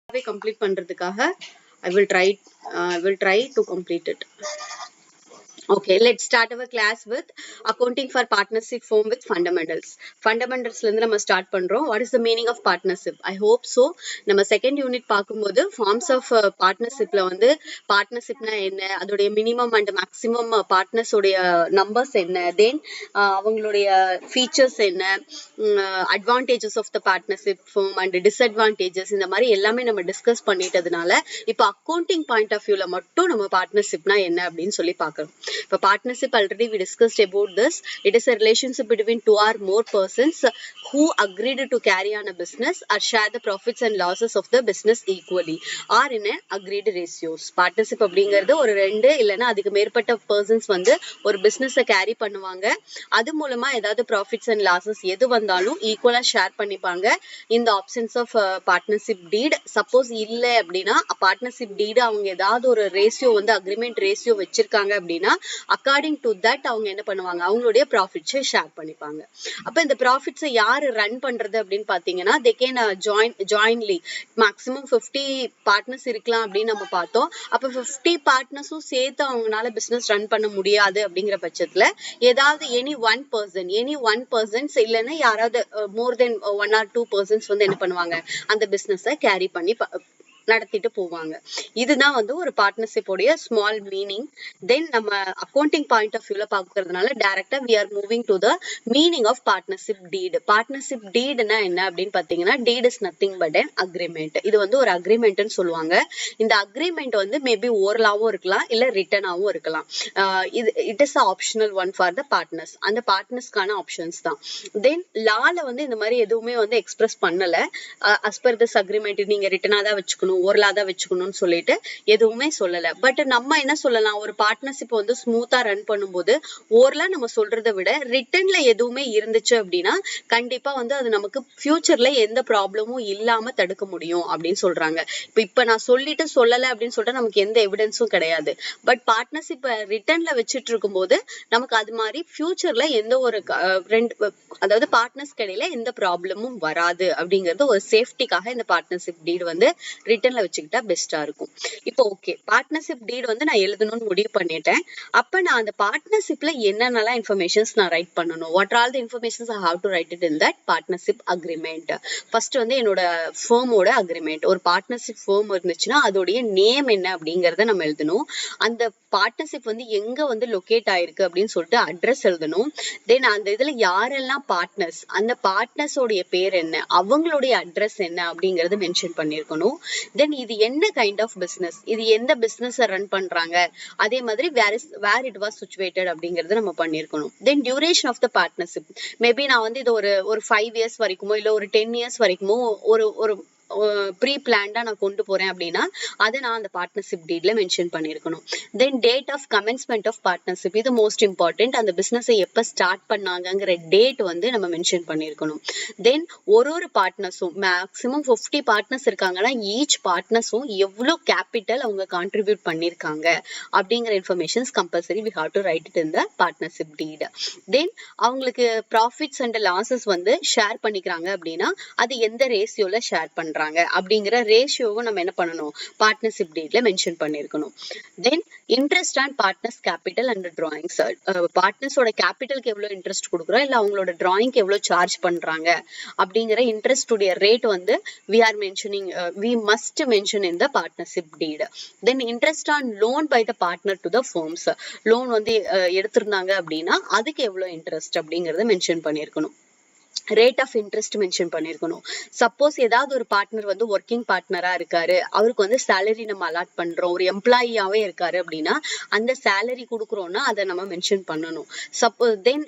complete பண்றதுக்காக I will try to complete it. Okay, let's start our class with accounting for partnership firm with fundamentals. Fundamentals ல இருந்து நம்ம start பண்றோம். What is the meaning of partnership? I hope so. நம்ம second unit பார்க்கும்போது forms of பார்ட்னர்ஷிப்ல வந்து பார்ட்னர்ஷிப்னா என்ன, அதோடைய மினிமம் அண்ட் மேக்ஸிமம் பார்ட்னர்ஸ் உடைய நம்பர்ஸ் என்ன, தென் அவங்களுடைய ஃபீச்சர்ஸ் என்ன, advantages of the partnership firm and disadvantages, இந்த மாதிரி எல்லாமே நம்ம டிஸ்கஸ் பண்ணிட்டதுனால இப்போ அக்கௌண்டிங் பாயிண்ட் ஆஃப் வியூல மட்டும் நம்ம பார்ட்னர்ஷிப்னா என்ன அப்படின்னு சொல்லி பார்க்கணும். இப்போ partnership already we discussed about this. It is a relationship between two or more persons who agreed to carry on a business or share the profits and losses of the business equally or in a agreed ratios. Partnership அப்படிங்கிறது ஒரு ரெண்டு இல்லைன்னா அதுக்கு மேற்பட்ட persons வந்து ஒரு பிசினஸை carry பண்ணுவாங்க. அது மூலமா ஏதாவது ப்ராஃபிட்ஸ் அண்ட் லாசஸ் எது வந்தாலும் ஈக்குவலா ஷேர் பண்ணிப்பாங்க. இந்த options of partnership deed suppose இல்லை அப்படின்னா பார்ட்னர்ஷிப் டீடு அவங்க ஏதாவது ஒரு ரேஷியோ வந்து அக்ரிமெண்ட் ரேஷியோ வச்சிருக்காங்க அப்படின்னா அக்கார்டிங் டு தட் அவங்க என்ன பண்ணுவாங்க, அவங்களுடைய ப்ராஃபிட்ஸை ஷேர் பண்ணிப்பாங்க. அப்ப இந்த ப்ராஃபிட்ஸை யாரு ரன் பண்றது அப்படின்னு பாத்தீங்கன்னா they can jointly maximum 50 partners இருக்கலாம் அப்படின்னு நம்ம பார்த்தோம். அப்ப 50 பார்ட்னர்ஸும் சேர்த்து அவங்களால பிசினஸ் ரன் பண்ண முடியாது அப்படிங்கிற பட்சத்துல ஏதாவது எனி ஒன் பர்சன்ஸ் இல்லைன்னா யாராவது மோர் தென் 1 or 2 பர்சன்ஸ் வந்து என்ன பண்ணுவாங்க, அந்த பிசினஸை கேரி பண்ணி நடத்திட்டு போவாங்க. இதுதான் வந்து ஒரு பார்ட்னர்ஷிப் உடைய ஸ்மால் மீனிங். தென் நம்ம அக்கௌண்டிங் பாயிண்ட் ஆஃப் வியூல பாக்குறதுனால டைரக்டா we are moving to the meaning of partnership deed. Partnership டீட்னா என்ன அப்படின்னு பாத்தீங்கன்னா deed is nothing but an agreement. இது வந்து ஒரு அக்ரிமெண்ட்னு சொல்லுவாங்க. இந்த அக்ரிமெண்ட் வந்து மேபி ஓரலாவும் இருக்கலாம் இல்ல ரிட்டனாவும் இருக்கலாம். It is optional one for the partners. அந்த பார்ட்னர்ஸ்க்கான ஆப்ஷன்ஸ் தான். தென் லால வந்து இந்த மாதிரி எதுவுமே வந்து எக்ஸ்பிரஸ் பண்ணல. as per this agreement நீங்க ரிட்டனா தான் வச்சுக்கணும், ஓரலாதான் வச்சுக்கணும்னு சொல்லிட்டு எதுவுமே சொல்லல. பட் நம்ம என்ன சொல்லலாம், ஒரு பார்ட்னர்ஷிப் வந்து ஸ்மூத்தா ரன் பண்ணும்போது ஓரலா நம்ம சொல்றதை விட ரிட்டன்ல எதுவுமே இருந்துச்சு அப்படின்னா கண்டிப்பா வந்து அது நமக்கு ஃபியூச்சர்ல எந்த ப்ராப்ளமும் இல்லாம தடுக்க முடியும் அப்படின்னு சொல்றாங்க. இப்ப நான் சொல்லிட்டு சொல்லல அப்படின்னு சொல்லிட்டு நமக்கு எந்த எவிடன்ஸும் கிடையாது. பட் பார்ட்னர்ஷிப் ரிட்டன்ல வச்சுட்டு இருக்கும்போது நமக்கு அது மாதிரி ஃபியூச்சர்ல எந்த ஒரு அதாவது பார்ட்னர்ஸ் இடையில எந்த ப்ராப்ளமும் வராது அப்படிங்கிறது ஒரு சேஃப்டிக்காக இந்த பார்ட்னர்ஷிப் டீட் வந்து ரிட்டன்ல வச்சுக்கிட்டா பெஸ்டா இருக்கும். இப்போ ஓகே, பார்ட்னர்ஷிப் டீட் வந்து நான் எழுதணும்னு முடிவு பண்ணிட்டேன். அப்ப நான் அந்த பார்ட்னர்ஷிப்ல என்னென்னலாம் இன்ஃபர்மேஷன்ஸ் நான் ரைட் பண்ணணும், what all the informations I have to right it in that partnership agreement. First வந்து என்னோட ஃபர்மோட அக்ரிமெண்ட். ஒரு பார்ட்னர்ஷிப் ஃபர்ம் இருந்துச்சுன்னா அதோடைய நேம் என்ன அப்படிங்கறத நம்ம எழுதணும். அந்த பார்ட்னர்ஷிப் வந்து எங்க வந்து லொகேட் ஆயிருக்கு அப்படின்னு சொல்லிட்டு அட்ரஸ் எழுதணும். தென் அந்த இதுல யாரெல்லாம் பார்ட்னர்ஸ், அந்த பார்ட்னர்ஸோடைய பேர் என்ன, அவங்களுடைய அட்ரஸ் என்ன அப்படிங்கறது மென்ஷன் பண்ணிருக்கணும். தென் இது என்ன கைண்ட் ஆஃப் பிசினஸ், இது எந்த பிசினஸ் ரன் பண்றாங்க, அதே மாதிரி வேர் இட் வாஸ் சிச்சுவேட்டட் அப்படிங்கறது நம்ம பண்ணிருக்கணும். Then duration of the partnership, maybe நான் வந்து இது ஒரு 5 இயர்ஸ் வரைக்குமோ இல்ல ஒரு 10 இயர்ஸ் வரைக்குமோ ஒரு ப்ரீ பிளான்டா நான் கொண்டு போறேன் அப்படின்னா அதை நான் அந்த பார்ட்னர்ஷிப் டீட்ல மென்ஷன் பண்ணிருக்கணும். Then date of commencement of partnership, இது மோஸ்ட் இம்பார்ட்டன்ட். அந்த பிசினஸை எப்ப ஸ்டார்ட் பண்ணாங்கிற டேட் வந்து நம்ம மென்ஷன் பண்ணிருக்கணும். தென் ஒரு பார்ட்னர்ஸும் மேக்சிமம் 50 பார்ட்னர்ஸ் இருக்காங்கன்னா ஈச் பார்ட்னர்ஸும் எவ்வளவு கேபிட்டல் அவங்க கான்ட்ரிபியூட் பண்ணிருக்காங்க அப்படிங்கிற informations compulsory we have to write it in the partnership deed. தென் அவங்களுக்கு ப்ராஃபிட்ஸ் அண்ட் லாசஸ் வந்து ஷேர் பண்ணிக்கிறாங்க அப்படின்னா அது எந்த ரேஷியோல ஷேர் பண்றாங்க அப்படிங்கிற ரேஷியோவை நம்ம என்ன பண்ணணும், பார்ட்னர்ஷிப் டீட்ல மென்ஷன் பண்ணிருக்கணும். Then interest on partners capital and drawings, பார்ட்னர்ஸோட கேபிட்டலுக்கு எவ்வளவு இன்ட்ரெஸ்ட் கொடுக்குறோம் இல்ல அவங்களோட டிராயிங்க்கு எவ்வளவு சார்ஜ் பண்றாங்க அப்படிங்கிற இன்ட்ரெஸ்ட் உடைய ரேட் வந்து we must mention in the partnership deed. Then interest on loan by the partner to the firms, loan வந்து எடுத்திருந்தாங்க அப்படின்னா அதுக்கு எவ்வளவு இன்ட்ரெஸ்ட் அப்படிங்கறத மென்ஷன் பண்ணிருக்கணும். ரேட் ஆஃப் இன்ட்ரெஸ்ட் மென்ஷன் பண்ணிருக்கணும். சப்போஸ் ஏதாவது ஒரு பார்ட்னர் வந்து ஒர்க்கிங் பார்ட்னரா இருக்காரு, அவருக்கு வந்து சேலரி நம்ம அலாட் பண்றோம், ஒரு எம்ப்ளாயியாவே இருக்காரு அப்படின்னா அந்த சேலரி கொடுக்குறோம்னா அதை நம்ம மென்ஷன் பண்ணணும். சப்போஸ் தென்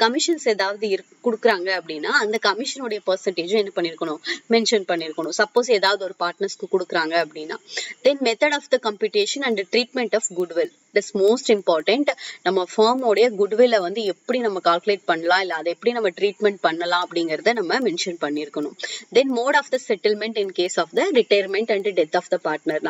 கமிஷன்ஸ் ஏதாவது கொடுக்குறாங்க அப்படின்னா அந்த கமிஷனுடைய பெர்சன்டேஜும் என்ன பண்ணிருக்கணும், மென்ஷன் பண்ணிருக்கணும். சப்போஸ் ஏதாவது ஒரு பார்ட்னர்ஸ்க்கு கொடுக்குறாங்க அப்படின்னா. Then method of the computation and treatment of goodwill, it's most important. நம்ம ஃபர்மோடைய குட்வில்லை வந்து எப்படி நம்ம கால்குலேட் பண்ணலாம், இல்லை அதை எப்படி நம்ம ட்ரீட்மெண்ட் பண்ணலாம் அப்படிங்கிறத நம்ம மென்ஷன் பண்ணியிருக்கணும். Then mode of the settlement in case of the retirement and death of the partner.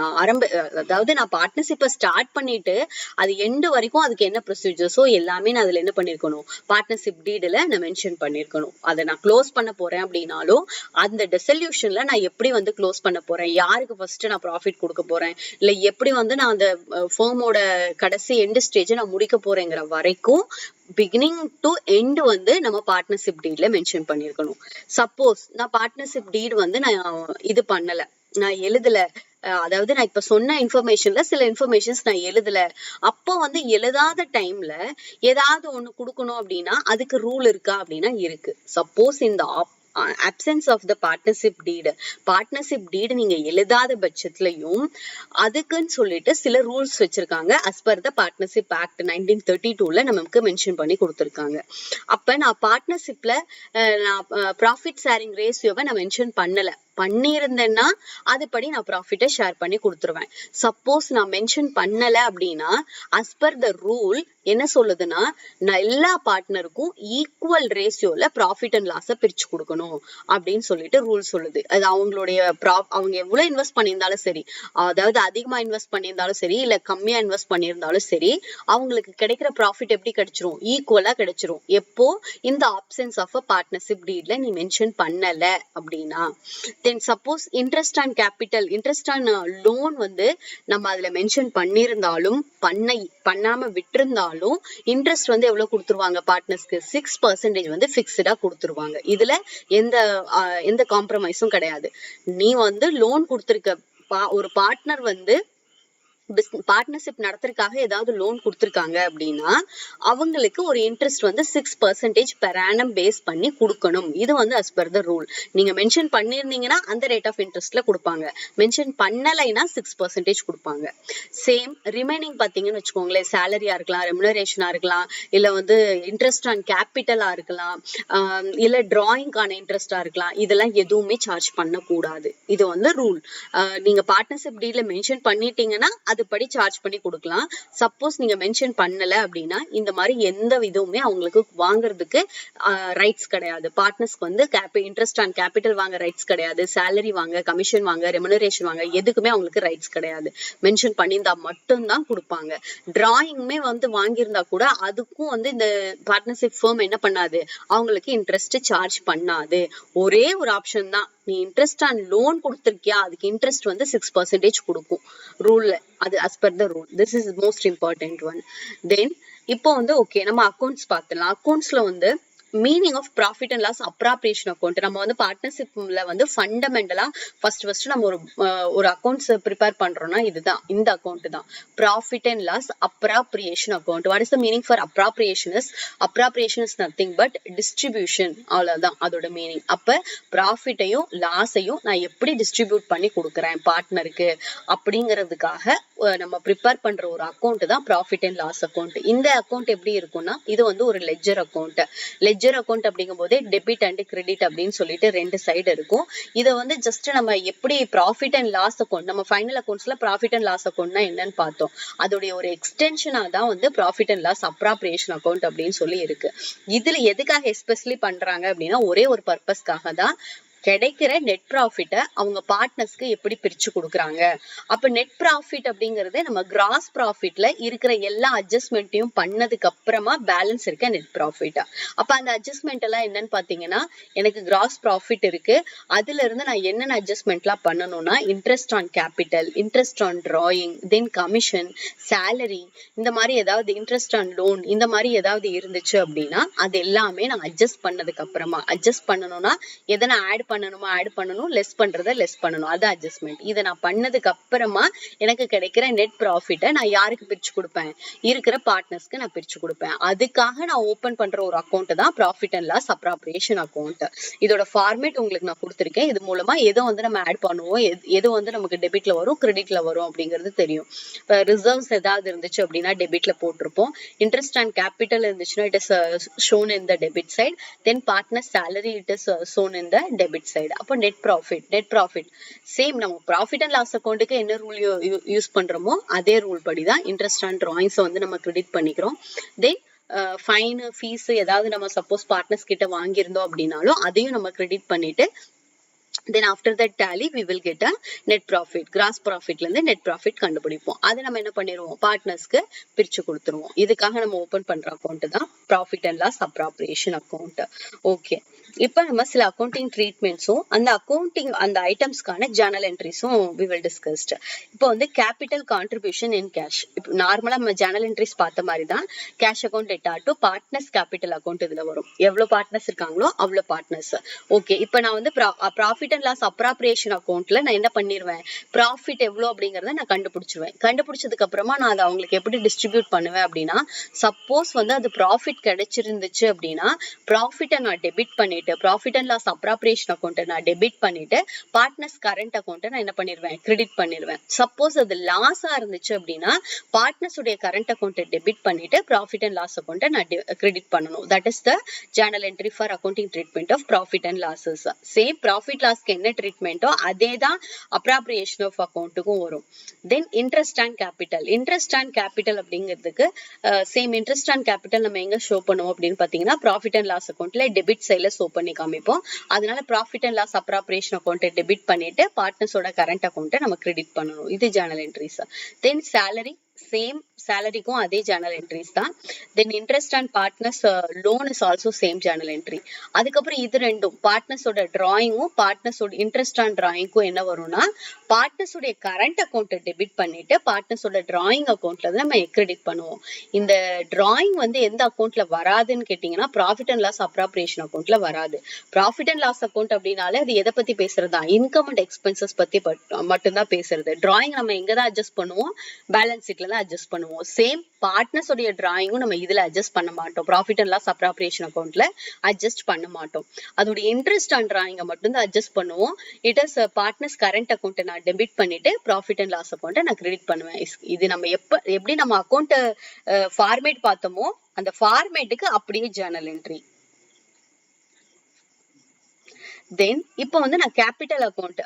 நான் பார்ட்னர்ஷிப்பை ஸ்டார்ட் பண்ணிட்டு அது எண்டு வரைக்கும் அதுக்கு என்ன ப்ரொசீஜர்ஸோ எல்லாமே நான் அதில் என்ன பண்ணியிருக்கணும், பார்ட்னர்ஷிப் டீடில் நான் மென்ஷன் பண்ணியிருக்கணும். அதை நான் க்ளோஸ் பண்ண போறேன் அப்படின்னாலும் அந்த டிசல்யூஷன்ல நான் எப்படி வந்து க்ளோஸ் பண்ண போறேன், யாருக்கு ஃபர்ஸ்ட் நான் ப்ராஃபிட் கொடுக்க போறேன், இல்லை எப்படி வந்து நான் அந்த ஃபர்மோட கடைசி எண்டு ஸ்டேஜை நான் முடிக்க போறேங்கிற வரைக்கும் பிகினிங் டு எண்ட் வந்து நம்ம பார்ட்னர்ஷிப் டீட்ல மென்ஷன் பண்ணிருக்கணும். சப்போஸ் நான் பார்ட்னர்ஷிப் டீட் வந்து நான் இது பண்ணல, நான் எழுதல, அதாவது நான் இப்ப சொன்ன இன்ஃபர்மேஷன்ல சில இன்ஃபர்மேஷன்ஸ் நான் எழுதல, அப்போ வந்து எழுதாத டைம்ல ஏதாவது ஒண்ணு கொடுக்கணும் அப்படின்னா அதுக்கு ரூல் இருக்கா அப்படின்னா இருக்கு. சப்போஸ் இந்த absence of the partnership deed நீங்க எழுதாத பட்சத்திலையும் அதுக்குன்னு சொல்லிட்டு சில ரூல்ஸ் வச்சிருக்காங்க. as per the partnership act 1932ல நமக்கு மென்ஷன் பண்ணி கொடுத்திருக்காங்க. அப்ப நான் பார்ட்னர்ஷிப்ல நான் ப்ராஃபிட் ஷேரிங் ரேஷியோவை நான் மென்ஷன் பண்ணியிருந்தேன்னா அதுபடி நான் ப்ராஃபிட்டை ஷேர் பண்ணி கொடுத்துருவேன். சப்போஸ் நான் மென்ஷன் பண்ணல அப்படின்னா as per the rule என்ன சொல்லுதுன்னா, நான் எல்லா பார்ட்னருக்கும் ஈக்குவல் ரேஷியோல ப்ராஃபிட் அண்ட் லாஸை பிரிச்சு கொடுக்கணும் அப்படின்னு சொல்லிட்டு ரூல் சொல்லுது. அது அவங்களுடைய அவங்க எவ்வளவு இன்வெஸ்ட் பண்ணியிருந்தாலும் சரி, அதாவது அதிகமா இன்வெஸ்ட் பண்ணியிருந்தாலும் சரி இல்ல கம்மியா இன்வெஸ்ட் பண்ணியிருந்தாலும் சரி, அவங்களுக்கு கிடைக்கிற ப்ராஃபிட் எப்படி கிடைச்சிரும், ஈக்குவலா கிடைச்சிரும். எப்போ இந்த ஆப்ஷன்ஸ் ஆஃப் அ பார்ட்னர்ஷிப் டீட்ல நீ மென்ஷன் பண்ணல அப்படின்னா. Then suppose interest on capital, interest on loan வந்து நம்ம அதுல மென்ஷன் பண்ணியிருந்தாலும் பண்ணாம விட்டிருந்தாலும் இன்ட்ரெஸ்ட் வந்து எவ்வளவு கொடுத்துருவாங்க பார்ட்னர்ஸ்க்கு, 6% வந்து பிக்ஸ்டா கொடுத்துருவாங்க. இதுல எந்த காம்ப்ரமைஸும் கிடையாது. நீ வந்து லோன் கொடுத்திருக்க, ஒரு பார்ட்னர் வந்து பார்ட்னர்ஷிப் நடத்துறதுக்காக ஏதாவது லோன் கொடுத்துருக்காங்க அப்படின்னா அவங்களுக்கு ஒரு இன்ட்ரெஸ்ட் வந்து 6% பெர் ஆனம் பேஸ் பண்ணி கொடுக்கணும். இது வந்து as per the rule. நீங்க மென்ஷன் பண்ணிருந்தீங்கன்னா அந்த ரேட் ஆஃப் இன்ட்ரெஸ்ட்ல கொடுப்பாங்க, மென்ஷன் பண்ணலைன்னா 6% கொடுப்பாங்க. சேம் ரிமைனிங் பாத்தீங்கன்னு வச்சுக்கோங்களேன், சேலரியா இருக்கலாம், ரெமுனரேஷனா இருக்கலாம், இல்ல வந்து இன்ட்ரெஸ்ட் ஆன் கேபிட்டலா இருக்கலாம், இல்ல டிராயிங்கான இன்ட்ரெஸ்டா இருக்கலாம், இதெல்லாம் எதுவுமே சார்ஜ் பண்ணக்கூடாது. இது வந்து ரூல். நீங்க பார்ட்னர்ஷிப் டீட்ல மென்ஷன் பண்ணிட்டீங்கன்னா அதுபடி சார்ஜ் பண்ணி கொடுக்கலாம். சப்போஸ் நீங்க மென்ஷன் பண்ணல அப்படின்னா இந்த மாதிரி எந்த விதவுமே அவங்களுக்கு வாங்குறதுக்கு ரைட்ஸ் கிடையாது. பார்ட்னர்ஸ்க்கு வந்து இன்ட்ரெஸ்ட் ஆன் கேபிட்டல் வாங்க ரைட்ஸ் கிடையாது, சேலரி வாங்க, கமிஷன் வாங்க, ரெமுனரேஷன் வாங்க, எதுக்குமே அவங்களுக்கு ரைட்ஸ் கிடையாது. மென்ஷன் பண்ணியிருந்தா மட்டும்தான் கொடுப்பாங்க. டிராயிங்குமே வந்து வாங்கியிருந்தா கூட அதுக்கும் வந்து இந்த பார்ட்னர்ஷிப் ஃபர்ம் என்ன பண்ணாது, அவங்களுக்கு இன்ட்ரெஸ்ட் சார்ஜ் பண்ணாது. ஒரே ஒரு ஆப்ஷன் தான், நீ இன்ட்ரெஸ்ட் ஆன் லோன் கொடுத்திருக்கியா அதுக்கு இன்ட்ரெஸ்ட் வந்து 6% கொடுக்கும் ரூல்ல. அது as per the rule. This is most important one. Then இப்போ வந்து ஓகே நம்ம அக்கௌண்ட்ஸ் பார்த்துலாம். அக்கௌண்ட்ஸ்ல வந்து meaning of profit and loss appropriation account. நம்ம வந்து பார்ட்னர்ஷிப்ல வந்து ஃபண்டமெண்டலா ஃபர்ஸ்ட் நம்ம ஒரு அக்கௌண்ட்ஸ் ப்ரிப்பேர் பண்றோம்னா இதுதான், இந்த அக்கௌண்ட் தான் profit and loss appropriation account. What is the meaning for appropriation is nothing but distribution, அவ்வளவுதான் அதோட மீனிங். அப்ப ப்ராஃபிட்டையும் லாஸையும் நான் எப்படி டிஸ்ட்ரிபியூட் பண்ணி கொடுக்குறேன் பார்ட்னருக்கு அப்படிங்கிறதுக்காக நம்ம ப்ரிப்பேர் பண்ற ஒரு அக்கௌண்ட் தான் ப்ராஃபிட் அண்ட் லாஸ் அக்கௌண்ட். இந்த அக்கௌண்ட் எப்படி இருக்கும்னா இது வந்து ஒரு லெட்ஜர் அக்கௌண்ட். லெட்ஜர் அக்கௌண்ட் அப்படிங்கும் போதே டெபிட் அண்ட் கிரெடிட் அப்படின்னு சொல்லிட்டு ரெண்டு சைடு இருக்கும். இதை வந்து ஜஸ்ட் நம்ம எப்படி ப்ராஃபிட் அண்ட் லாஸ் அக்கௌண்ட், நம்ம ஃபைனல் அக்கௌண்ட்ஸ்ல ப்ராஃபிட் அண்ட் லாஸ் அக்கௌண்ட்னா என்னன்னு பார்த்தோம். அதோடைய ஒரு எக்ஸ்டென்ஷனா தான் வந்து profit and loss appropriation account அப்படின்னு சொல்லி இருக்கு. இதுல எதுக்காக எஸ்பெஷலி பண்றாங்க அப்படின்னா ஒரே ஒரு பர்பஸ்க்காக தான், கிடைக்கிற நெட் ப்ராஃபிட்டை அவங்க பார்ட்னர்ஸ்க்கு எப்படி பிரிச்சு கொடுக்குறாங்க. அப்ப நெட் ப்ராஃபிட் அப்படிங்கறது நம்ம கிராஸ் ப்ராஃபிட்ல இருக்கிற எல்லா அட்ஜஸ்ட்மெண்ட்டையும் பண்ணதுக்கு அப்புறமா பேலன்ஸ் இருக்க நெட் ப்ராஃபிட். அப்ப அந்த அட்ஜஸ்ட்மெண்ட் எல்லாம் என்னன்னு பாத்தீங்கன்னா, எனக்கு கிராஸ் ப்ராஃபிட் இருக்கு, அதுல இருந்து நான் என்னென்ன அட்ஜஸ்ட்மெண்ட் எல்லாம் பண்ணணும்னா interest on capital, interest on drawing, then commission, salary, இந்த மாதிரி ஏதாவது இன்ட்ரெஸ்ட் ஆன் லோன், இந்த மாதிரி ஏதாவது இருந்துச்சு அப்படின்னா அது எல்லாமே நான் அட்ஜஸ்ட் பண்ணதுக்கு அப்புறமா, அட்ஜஸ்ட் பண்ணணும்னா எதை நான் ஆட் பண்ணணும், லெஸ் பண்றத லெஸ் பண்ணணும், அது அட்ஜஸ்ட்மெண்ட். இதை நான் பண்ணதுக்கு அப்புறமா எனக்கு கிடைக்கிற நெட் ப்ராஃபிட்டை நான் யாருக்கு பிரிச்சு கொடுப்பேன், இருக்கிற பார்ட்னர்ஸ்க்கு நான் பிரிச்சு கொடுப்பேன். அதுக்காக நான் ஓபன் பண்ற ஒரு அக்கௌண்ட் தான் profit and loss appropriation account. இதோட ஃபார்மேட் உங்களுக்கு நான் கொடுத்துருக்கேன். இது மூலமா எதை வந்து நம்ம ஆட் பண்ணுவோம், எது வந்து நமக்கு டெபிட்ல வரும், கிரெடிட்ல வரும் அப்படிங்கிறது தெரியும். இப்போ ரிசர்வ்ஸ் ஏதாவது இருந்துச்சு அப்படின்னா டெபிட்ல போட்டிருப்போம். இன்ட்ரெஸ்ட் அண்ட் கேபிட்டல் இருந்துச்சுன்னா it is shown in the debit side. Then partner salary it is shown in the debit debit side. அப்போ நெட் ப்ராஃபிட் சேம் நம்ம ப்ராஃபிட் அண்ட் லாஸ் அக்கௌண்ட்டுக்கு என்ன ரூல் யூஸ் பண்றோமோ அதே ரூல் படி தான் இன்ட்ரெஸ்ட் ஆன் டிராயிங்ஸை வந்து நம்ம கிரெடிட் பண்ணிக்கிறோம். தென் ஃபைன் ஃபீஸ் ஏதாவது நம்ம சப்போஸ் பார்ட்னர்ஸ் கிட்ட வாங்கியிருந்தோம் அப்படின்னாலும் அதையும் நம்ம கிரெடிட் பண்ணிட்டு then after that tally we will get a net profit. gross profitல இருந்து net profit கண்டுபிடிப்போம். அதை நம்ம என்ன பண்ணிடுவோம், பார்ட்னர்ஸ்க்கு பிரிச்சு கொடுத்துருவோம். இதுக்காக நம்ம ஓபன் பண்ற அக்கௌண்ட் தான் profit and loss appropriation account. Okay, இப்போ நம்ம சில அக்கௌண்டிங் ட்ரீட்மெண்ட்ஸும் அந்த ஐட்டம்ஸ்க்கான ஜர்னல் என்ட்ரிஸும் we will discussed. இப்போ வந்து கேபிட்டல் கான்ட்ரிபியூஷன் இன் கேஷ். இப்போ நார்மலா நம்ம ஜர்னல் என்ட்ரிஸ் பார்த்த மாதிரி தான் cash account debtor to partners capital account இதுல வரும். எவ்வளவு பார்ட்னர்ஸ் இருக்காங்களோ அவ்வளவு பார்ட்னர்ஸ். ஓகே, இப்போ நான் வந்து ப்ராஃபிட் அண்ட் லாஸ் அப்ராப்ரியேஷன் அக்கௌண்ட்ல நான் என்ன பண்ணிடுவேன், ப்ராஃபிட் எவ்வளவு அப்படிங்கறத நான் கண்டுபிடிச்சிருவேன். கண்டுபிடிச்சதுக்கு அப்புறமா நான் அதை அவங்களுக்கு எப்படி டிஸ்ட்ரிபியூட் பண்ணுவேன் அப்படின்னா, சப்போஸ் வந்து அது ப்ராஃபிட் கிடைச்சிருந்துச்சு அப்படின்னா ப்ராஃபிட்டை நான் டெபிட் பண்ணிட்டு ப்ராஃபிட் அண்ட் லாஸ் அப்ராப்ரியேஷன் அக்கௌண்ட்டை நான் டெபிட் பண்ணிட்டு பார்ட்னர்ஸ் கரண்ட் அக்கௌண்ட்டை நான் என்ன பண்ணிடுவேன், கிரெடிட் பண்ணிடுவேன். சப்போஸ் அது லாஸா இருந்துச்சு அப்படின்னா பார்ட்னர்ஸ் உடைய கரண்ட் அக்கௌண்ட்டை டெபிட் பண்ணிட்டு ப்ராஃபிட் அண்ட் லாஸ் அக்கௌண்ட்டை நான் கிரெடிட் பண்ணணும். That is the journal entry for accounting treatment of profit and losses. Same profit loss என்ன ட்ரீட்மெண்ட்டோ அதே தான் அப்ராப்ரியேஷன் ஆஃப் அக்கௌண்ட்டுக்கும் வரும். தென் இன்ட்ரெஸ்ட் அண்ட் கேபிட்டல் அப்படிங்கிறதுக்கு சேம் இன்ட்ரெஸ்ட் அண்ட் கேபிட்டல் நம்ம எங்க ஷோ பண்ணுவோம் அப்படின்னு பாத்தீங்கன்னா ப்ராஃபிட் அண்ட் லாஸ் அக்கௌண்ட்ல டெபிட் சைட்ல ஷோ பண்ணி காமிப்போம். அதனால ப்ராஃபிட் அண்ட் லாஸ் அப்ராப்ரியேஷன் அக்கௌண்ட்டை டெபிட் பண்ணிட்டு பார்ட்னர்ஸோட கரண்ட் அக்கௌண்ட்டை நம்ம கிரெடிட் பண்ணணும். இது journal entries. Then salary, same சேலரிக்கும் அதே ஜர்னல் என்ட்ரிஸ் தான். Then interest and partners loan is also same journal entry. அதுக்கப்புறம் இது ரெண்டும் பார்ட்னர்ஸோட டிராயிங்கும் பார்ட்னர்ஸோட இன்ட்ரெஸ்ட் ஆன் டிராயிங்க்கும் என்ன வரும்னா பார்ட்னர்ஸோட கரண்ட் அக்கௌண்ட்டை டெபிட் பண்ணிட்டு பார்ட்னர்ஸோட டிராயிங் அக்கௌண்ட்ல தான் நம்ம கிரெடிட் பண்ணுவோம். இந்த டிராயிங் வந்து எந்த அக்கௌண்ட்ல வராதுன்னு கேட்டீங்கன்னா ப்ராஃபிட் அண்ட் லாஸ் அப்ராப்ரியேஷன் அக்கௌண்ட்ல வராது. ப்ராஃபிட் அண்ட் லாஸ் அக்கௌண்ட் அப்படின்னாலே அது எதை பத்தி பேசுறதா, இன்கம் அண்ட் எக்ஸ்பென்சஸ் பத்தி மட்டும்தான் பேசுறது. டிராயிங் நம்ம எங்கதான் அட்ஜஸ்ட் பண்ணுவோம், பேலன்ஸ் ஷீட்ல தான் அட்ஜஸ்ட் பண்ணுவோம். சேம் பார்ட்னர்ஸ் உடைய டிராயிங்கும் நம்ம இதுல அட்ஜஸ்ட் பண்ண மாட்டோம். ப்ராஃபிட் அண்ட் லாஸ் அப்ராப்ரியேஷன் அக்கௌண்ட்ல அட்ஜஸ்ட் பண்ண மாட்டோம். அதோட இன்ட்ரெஸ்ட் ஆன் டிராயிங்க மட்டும் தான் அட்ஜஸ்ட் பண்ணுவோம். இட் இஸ் பார்ட்னர்ஸ் கரண்ட் அக்கௌண்ட்டை நான் டெபிட் பண்ணிட்டு ப்ராஃபிட் அண்ட் லாஸ் அக்கௌண்ட்டை நான் கிரெடிட் பண்ணுவேன். இது நம்ம எப்படி நம்ம அக்கௌண்ட் ஃபார்மேட் பார்த்தோமோ அந்த ஃபார்மேட்டுக்கு அப்படியே ஜர்னல் என்ட்ரி. தென் இப்போ வந்து நான் கேபிட்டல் அக்கௌண்ட்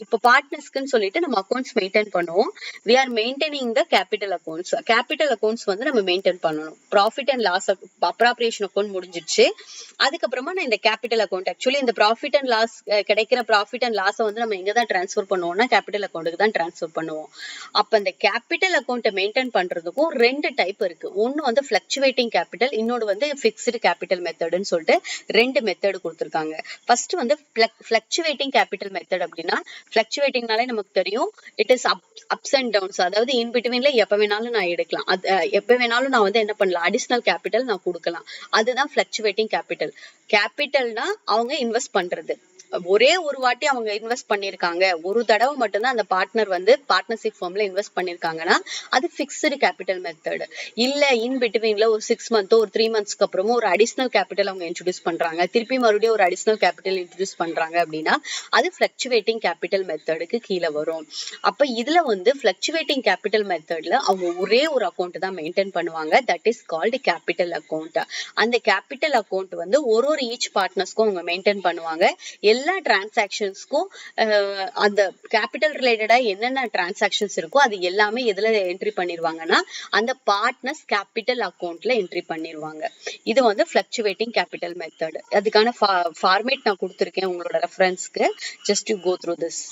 இப்போ பார்ட்னர்ஸ்க்குன்னு சொல்லிட்டு நம்ம அக்கௌண்ட்ஸ் மெயின்டைன் பண்ணுவோம். We are maintaining the capital accounts. Capital accounts வந்து நம்ம மெயின்டைன் பண்ணணும். Profit and loss appropriation account முடிஞ்சிடுச்சு. அதுக்கப்புறமா நான் இந்த கேபிட்டல் அக்கௌண்ட் ஆக்சுவலி இந்த ப்ராஃபிட் அண்ட் லாஸ் கிடைக்கிற ப்ராஃபிட் அண்ட் லாஸை வந்து நம்ம எங்க தான் டிரான்ஸ்ஃபர் பண்ணுவோம்னா கேபிட்டல் அக்கௌண்ட்டுக்கு தான் டிரான்ஸ்ஃபர் பண்ணுவோம். அப்ப இந்த கேபிட்டல் அக்கௌண்ட்டை மெயின்டைன் பண்றதுக்கும் ரெண்டு டைப் இருக்கு. ஒன்னு வந்து ஃபிளக்சுவேட்டிங் கேபிட்டல், இன்னொரு வந்து ஃபிக்ஸ்டு கேபிட்டல் மெத்தட்னு சொல்லிட்டு ரெண்டு மெத்தட் கொடுத்துருக்காங்க. ஃபர்ஸ்ட் வந்து ஃபிளக்சுவேட்டிங் கேபிட்டல் மெத்தட் அப்படின்னா ஃபிளக்சுவேட்டிங்னாலே நமக்கு தெரியும் it is ups and downs. அதாவது இன் பிட்வீன்ல எப்ப வேணாலும் நான் எடுக்கலாம், எப்ப வேணாலும் நான் வந்து என்ன பண்ணலாம், அடிஷனல் கேபிட்டல் நான் கொடுக்கலாம். அதுதான் ஃபிளக்சுவேட்டிங் கேபிட்டல். கேபிட்டல்னா அவங்க இன்வெஸ்ட் பண்றது. ஒரே ஒரு வாட்டி அவங்க இன்வெஸ்ட் பண்ணிருக்காங்க, ஒரு தடவை மட்டும்தான் அந்த பார்ட்னர் வந்து பார்ட்னர்ஷிப் ஃபார்ம்ல இன்வெஸ்ட் பண்ணிருக்காங்கன்னா அது ஃபிக்ஸ்டு கேபிட்டல் மெத்தட். இல்ல இன் பிட்வீன்ல ஒரு 6 மந்த்தோ ஒரு 3 மந்த்ஸ்க்கு அப்புறமும் ஒரு அடிஷனல் கேபிட்டல் அவங்க இன்ட்ரோடியூஸ் பண்றாங்க, திருப்பி மறுபடியும் ஒரு அடிஷனல் கேபிட்டல் இன்ட்ரோடியூஸ் பண்றாங்க அப்படின்னா அது ஃபிளக்சுவேட்டிங் கேபிட்டல் மெத்தடுக்கு கீழே வரும். அப்ப இதுல வந்து ஃபிளக்சுவேட்டிங் கேபிட்டல் மெத்தட்ல அவங்க ஒரே ஒரு அக்கௌண்ட் தான் மெயின்டைன் பண்ணுவாங்க. That is called capital account. அந்த கேபிட்டல் அக்கௌண்ட் வந்து ஒரு ஈச் பார்ட்னர்ஸ்க்கும் அவங்க மெயின்டைன் பண்ணுவாங்க. எல்லா டிரான்சாக்ஷன்ஸ்க்கும் அந்த கேபிட்டல் ரிலேட்டடா என்னென்ன டிரான்சாக்ஷன்ஸ் இருக்கோ அது எல்லாமே எதுல என்ட்ரி பண்ணிருவாங்கன்னா அந்த பார்ட்னர்ஸ் கேபிட்டல் அக்கௌண்ட்ல என்ட்ரி பண்ணிருவாங்க. இது வந்து ஃபிளக்சுவேட்டிங் கேபிட்டல் மெத்தட். அதுக்கான ஃபார்மேட் நான் கொடுத்துருக்கேன் உங்களோட ரெஃபரன்ஸ்க்கு. Just you go through this.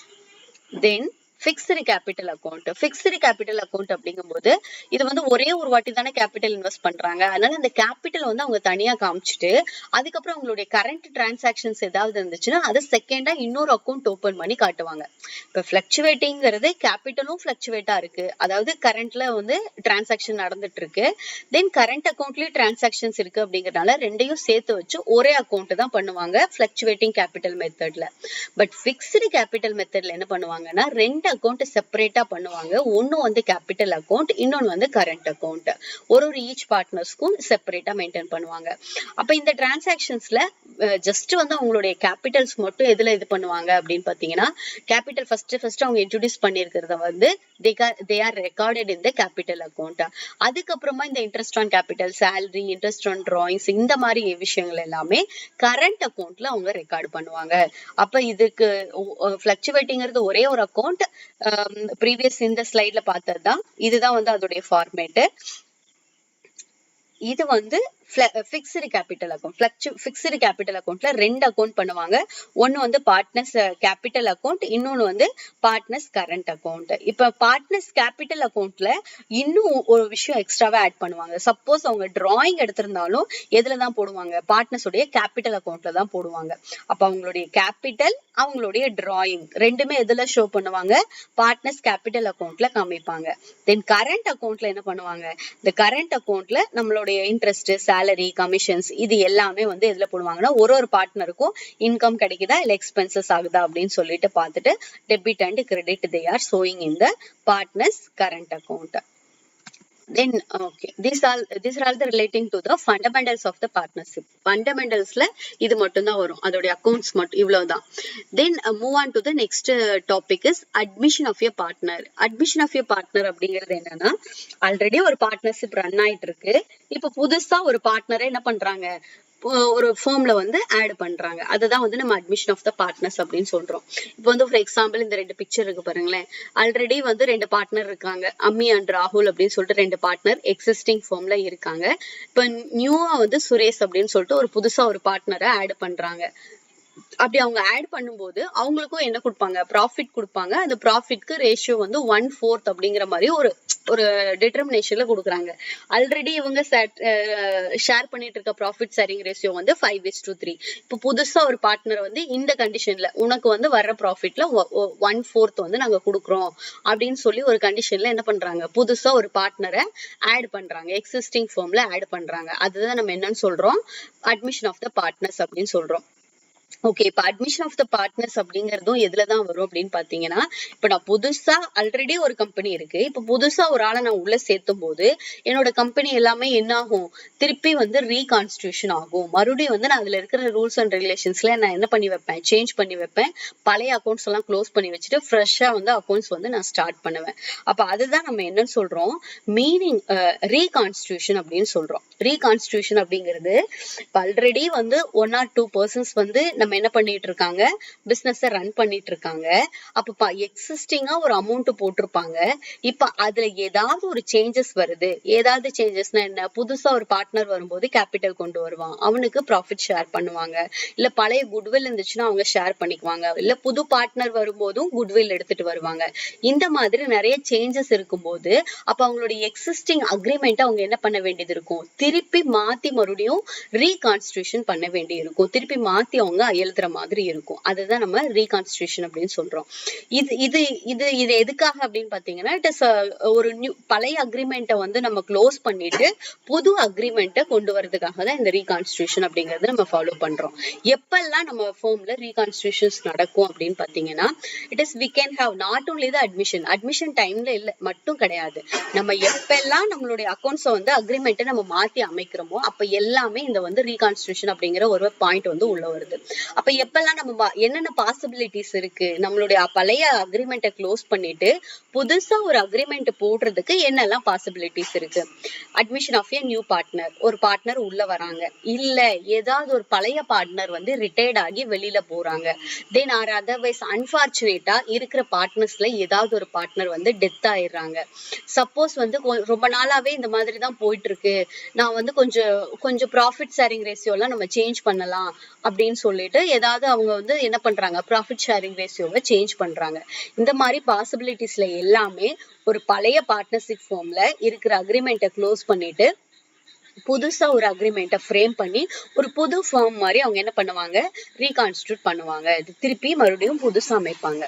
Then fixed capital account. Fixed capital account அப்படிங்கும்போது இது வந்து ஒரே ஒரு வாட்டி தானே கேபிட்டல் இன்வெஸ்ட் பண்றாங்க. அதனால அந்த கேபிட்டல் வந்து அவங்க தனியா காமிச்சிட்டு அதுக்கப்புறம் அவங்களுடைய கரண்ட் டிரான்சாக்ஷன்ஸ் ஏதாவது இருந்துச்சுன்னா அதை செகண்டா இன்னொரு அக்கௌண்ட் ஓபன் பண்ணி காட்டுவாங்க. இப்ப ஃபிளக்சுவேட்டிங்கிறது கேபிட்டலும் ஃபிளக்சுவேட்டா இருக்கு, அதாவது கரண்ட்ல வந்து டிரான்சாக்ஷன் நடந்துட்டு இருக்கு, தென் கரண்ட் அக்கௌண்ட்லயும் டிரான்சாக்ஷன்ஸ் இருக்கு. அப்படிங்கறதுனால ரெண்டையும் சேர்த்து வச்சு ஒரே அக்கௌண்ட் தான் பண்ணுவாங்க ஃபிளக்சுவேட்டிங் கேபிட்டல் மெத்தட்ல. பட் ஃபிக்ஸ்டு கேபிட்டல் மெத்தட்ல என்ன பண்ணுவாங்கன்னா ரெண்டு அக்கௌண்ட் செப்பரேட்டா பண்ணுவாங்க. ஒன்னு வந்து கேபிட்டல் அக்கௌண்ட், இன்னொன்னு வந்து கரண்ட் அக்கௌண்ட். ஒரு ஈச் பார்ட்னர்ஸ்க்கும் செப்பரேட்டா மெயின்டைன் பண்ணுவாங்க. அப்ப இந்த டிரான்சாக்ஷன்ஸ்ல ஜஸ்ட் வந்து அவங்களுடைய கேபிட்டல்ஸ் மட்டும் எதுல இது பண்ணுவாங்க அப்படின்னு பாத்தீங்கன்னா, கேபிட்டல் ஃபர்ஸ்ட் அவங்க இன்ட்ரோடியூஸ் பண்ணிருக்கிறத வந்து they are recorded in the capital account. அதுக்கப்புறமா இந்த interest on capital, salary, interest on drawings, இந்த மாதிரி விஷயங்கள் எல்லாமே கரண்ட் அக்கௌண்ட்ல அவங்க ரெக்கார்ட் பண்ணுவாங்க. அப்ப இதுக்கு பிளக்சுவேட்டிங்கிறது ஒரே ஒரு அக்கௌண்ட். ப்ரீவியஸ் இந்த ஸ்லைட்ல பார்த்ததுதான். இதுதான் வந்து அதோடைய ஃபார்மேட். இது வந்து fixed capital account. Fixed capital அக்கௌண்ட்ல ரெண்டு அக்கௌண்ட் பண்ணுவாங்க. ஒன்னு வந்து பார்ட்னர்ஸ் கேபிட்டல் அக்கௌண்ட், இன்னொன்னு வந்து பார்ட்னர்ஸ் கரண்ட் அக்கௌண்ட். இப்ப பார்ட்னர்ஸ் கேபிட்டல் அக்கௌண்ட்ல இன்னும் ஒரு விஷயம் எக்ஸ்ட்ராவா ஆட் பண்ணுவாங்க. சப்போஸ் அவங்க டிராயிங் எடுத்திருந்தாலும் எதுலதான் போடுவாங்க? பார்ட்னர்ஸ் உடைய கேபிட்டல் அக்கௌண்ட்ல தான் போடுவாங்க. அப்ப அவங்களுடைய கேபிட்டல், அவங்களுடைய டிராயிங் ரெண்டுமே எதுல ஷோ பண்ணுவாங்க? பார்ட்னர்ஸ் கேபிட்டல் அக்கௌண்ட்ல காமிப்பாங்க. தென் கரண்ட் அக்கௌண்ட்ல என்ன பண்ணுவாங்க? இந்த கரண்ட் அக்கௌண்ட்ல நம்மளுடைய இன்ட்ரெஸ்ட், சேலரி, கமிஷன்ஸ் இது எல்லாமே வந்து எதுல போடுவாங்கன்னா, ஒரு பார்ட்னருக்கும் இன்கம் கிடைக்குதா இல்ல எக்ஸ்பென்சஸ் ஆகுதா அப்படின்னு சொல்லிட்டு பார்த்துட்டு debit and credit they are showing in the partners current account. Then okay, these are all the relating to the fundamentals of the partnership. Fundamentals-ல இது மட்டும் தான் வரும். அதோட அக்கவுண்ட்ஸ் மட்டும் இவ்வளவுதான். Then move on to the next topic is admission of your partner. Admission of your partner அப்படிங்கிறது என்னன்னா, already ஒரு பார்ட்னர்ஷிப் ரன் ஆயிட்டு இருக்கு. இப்ப புதுசா ஒரு பார்ட்னரை என்ன பண்றாங்க? ஒரு ஃபார்ம்ல வந்து ஆட் பண்றாங்க. அதுதான் வந்து நம்ம அட்மிஷன் ஆஃப் த பார்ட்னர்ஸ் அப்படின்னு சொல்றோம். இப்போ வந்து ஃபார் எக்ஸாம்பிள் இந்த ரெண்டு பிக்சர் இருக்கு பாருங்களேன். ஆல்ரெடி வந்து ரெண்டு பார்ட்னர் இருக்காங்க, அம்மி அண்ட் ராகுல் அப்படின்னு சொல்லிட்டு ரெண்டு பார்ட்னர் எக்ஸிஸ்டிங் ஃபார்ம்ல இருக்காங்க. இப்போ நியூவா வந்து சுரேஷ் அப்படின்னு சொல்லிட்டு ஒரு புதுசா ஒரு பார்ட்னரை ஆட் பண்றாங்க. அப்படி அவங்க ஆட் பண்ணும்போது அவங்களுக்கும் என்ன கொடுப்பாங்க? ப்ராஃபிட் கொடுப்பாங்க. அந்த ப்ராஃபிட்க்கு ரேஷியோ வந்து 1/4 அப்படிங்கிற மாதிரி ஒரு டிட்டர்மினேஷன்ல கொடுக்குறாங்க. ஆல்ரெடி இவங்க ஷேர் பண்ணிட்டு இருக்க ப்ராஃபிட் ஷேரிங் ரேஷியோ வந்து 5:3. இப்போ புதுசா ஒரு பார்ட்னர் வந்து இந்த கண்டிஷன்ல உனக்கு வந்து வர்ற ப்ராஃபிட்ல 1/4 வந்து நாங்க கொடுக்குறோம் அப்படின்னு சொல்லி ஒரு கண்டிஷன்ல என்ன பண்றாங்க? புதுசா ஒரு பார்ட்னரை ஆட் பண்றாங்க, எக்ஸிஸ்டிங் ஃபார்ம்ல ஆட் பண்றாங்க. அதுதான் நம்ம என்னன்னு சொல்றோம்? அட்மிஷன் ஆஃப் த பார்ட்னர்ஸ் அப்படின்னு சொல்றோம். ஓகே, இப்ப அட்மிஷன் ஆஃப் த பார்ட்னர்ஸ் அப்படிங்கறதும் எதுலதான் வரும் அப்படின்னு பாத்தீங்கன்னா, இப்ப நான் புதுசா ஆல்ரெடி ஒரு கம்பெனி இருக்கு, இப்ப புதுசா ஒரு ஆளை நான் உள்ள சேர்த்தும் போது என்னோட கம்பெனி எல்லாமே என்ன ஆகும்? திருப்பி வந்து ரீகான்ஸ்டியூஷன் ஆகும். மறுபடியும் வந்து நான் அதுல இருக்கிற ரூல்ஸ் அண்ட் ரெகுலேஷன்ஸ்ல நான் என்ன பண்ணி வைப்பேன்? சேஞ்ச் பண்ணி வைப்பேன். பழைய அக்கௌண்ட்ஸ் எல்லாம் க்ளோஸ் பண்ணி வச்சுட்டு ஃப்ரெஷ்ஷா வந்து அக்கௌண்ட்ஸ் வந்து நான் ஸ்டார்ட் பண்ணுவேன். அப்ப அதுதான் நம்ம என்னன்னு சொல்றோம்? மீனிங் ரீகான்ஸ்டியூஷன் அப்படின்னு சொல்றோம். ரீகான்ஸ்டியூஷன் அப்படிங்கிறது இப்ப ஆல்ரெடி வந்து 1 or 2 persons வந்து நம்ம என்ன பண்ணிட்டு இருக்காங்க? பிசினஸ் ரன் பண்ணிட்டு இருக்காங்க. அப்ப எக்ஸிஸ்டிங்கா ஒரு அமௌண்ட் போட்டிருப்பாங்க. இப்ப அதுல ஏதாவது ஒரு சேஞ்சஸ் வருது. ஏதாவது சேஞ்சஸ்னா என்ன? புதுசா ஒரு பார்ட்னர் வரும்போது கேபிட்டல் கொண்டு வருவான், அவனுக்கு ப்ராஃபிட் ஷேர் பண்ணுவாங்க. இல்ல பழைய குட்வில் இருந்துச்சுன்னா அவங்க ஷேர் பண்ணிக்குவாங்க. இல்ல புது பார்ட்னர் வரும்போதும் குட்வில் எடுத்துட்டு வருவாங்க. இந்த மாதிரி நிறைய சேஞ்சஸ் இருக்கும்போது அப்ப அவங்களுடைய எக்ஸிஸ்டிங் அக்ரிமெண்ட் அவங்க என்ன பண்ண வேண்டியது இருக்கும்? திருப்பி மாத்தி மறுபடியும் ரீகான்ஸ்டியூஷன் பண்ண வேண்டி இருக்கும். திருப்பி மாத்தி அவங்க எழுதுற மாதிரி இருக்கும். அதுதான் நம்ம ரீகான்ஸ்டியூஷன் அப்படின்னு சொல்றோம். இது எதுக்காக அப்படின்னு பாத்தீங்கன்னா, இட் இஸ் ஒரு பழைய அக்ரிமெண்ட்டை வந்து நம்ம க்ளோஸ் பண்ணிட்டு புது அக்ரிமெண்ட்டை கொண்டு வரதுக்காக தான் இந்த ரீகான்ஸ்டியூஷன் அப்படிங்கறது நம்ம ஃபாலோ பண்றோம். எப்பெல்லாம் நம்ம ஃபார்ம்ல ரீகான்ஸ்டியூஷன்ஸ் நடக்கும் அப்படின்னு பாத்தீங்கன்னா, it is we can have not only the admission டைம்ல இல்ல மட்டும் கிடையாது. நம்ம எப்பெல்லாம் நம்மளுடைய அக்கௌண்ட்ஸை வந்து அக்ரிமெண்ட்டை நம்ம மாத்தி அமைக்கிறோமோ அப்ப எல்லாமே இந்த வந்து ரீகான்ஸ்டியூஷன் அப்படிங்கிற ஒரு பாயிண்ட் வந்து உள்ள வருது. அப்ப எப்பெல்லாம் நம்ம என்னென்ன பாசிபிலிட்டிஸ் இருக்கு? நம்மளுடைய பழைய அக்ரிமெண்ட்டை க்ளோஸ் பண்ணிட்டு புதுசா ஒரு அக்ரிமெண்ட் போடுறதுக்கு என்னெல்லாம் பாசிபிலிட்டிஸ் இருக்கு? Admission of a new partner. ஒரு பார்ட்னர் உள்ள வராங்க, இல்ல ஏதாவது ஒரு பழைய பார்ட்னர் வந்து ரிட்டையர்ட் ஆகி வெளியில போறாங்க. தென் ஆர் அதர்வைஸ் அன்பார்ச்சுனேட்டா இருக்கிற பார்ட்னர்ஸ்ல ஏதாவது ஒரு பார்ட்னர் வந்து டெத் ஆயிடுறாங்க. சப்போஸ் வந்து ரொம்ப நாளாவே இந்த மாதிரி தான் போயிட்டு இருக்கு, நான் வந்து கொஞ்சம் ப்ராஃபிட் ஷேரிங் ரேஷியோலாம் நம்ம சேஞ்ச் பண்ணலாம் அப்படின்னு சொல்லிட்டு ஏதாவது அவங்க வந்து என்ன பண்றாங்க? ப்ராஃபிட் ஷேரிங் ரேஷியோவை சேஞ்ச் பண்றாங்க. இந்த மாதிரி பாசிபிலிட்டிஸ்ல எல்லாமே ஒரு பழைய பார்ட்னர்ஷிப் ஃபார்ம்ல இருக்கிற அக்ரிமெண்ட்டை க்ளோஸ் பண்ணிட்டு புதுசா ஒரு அக்ரிமெண்ட்டை ஃப்ரேம் பண்ணி ஒரு புது ஃபார்ம் மாதிரி அவங்க என்ன பண்ணுவாங்க? ரீகான்ஸ்டியூட் பண்ணுவாங்க. திருப்பி மறுபடியும் புதுசா அமைப்பாங்க.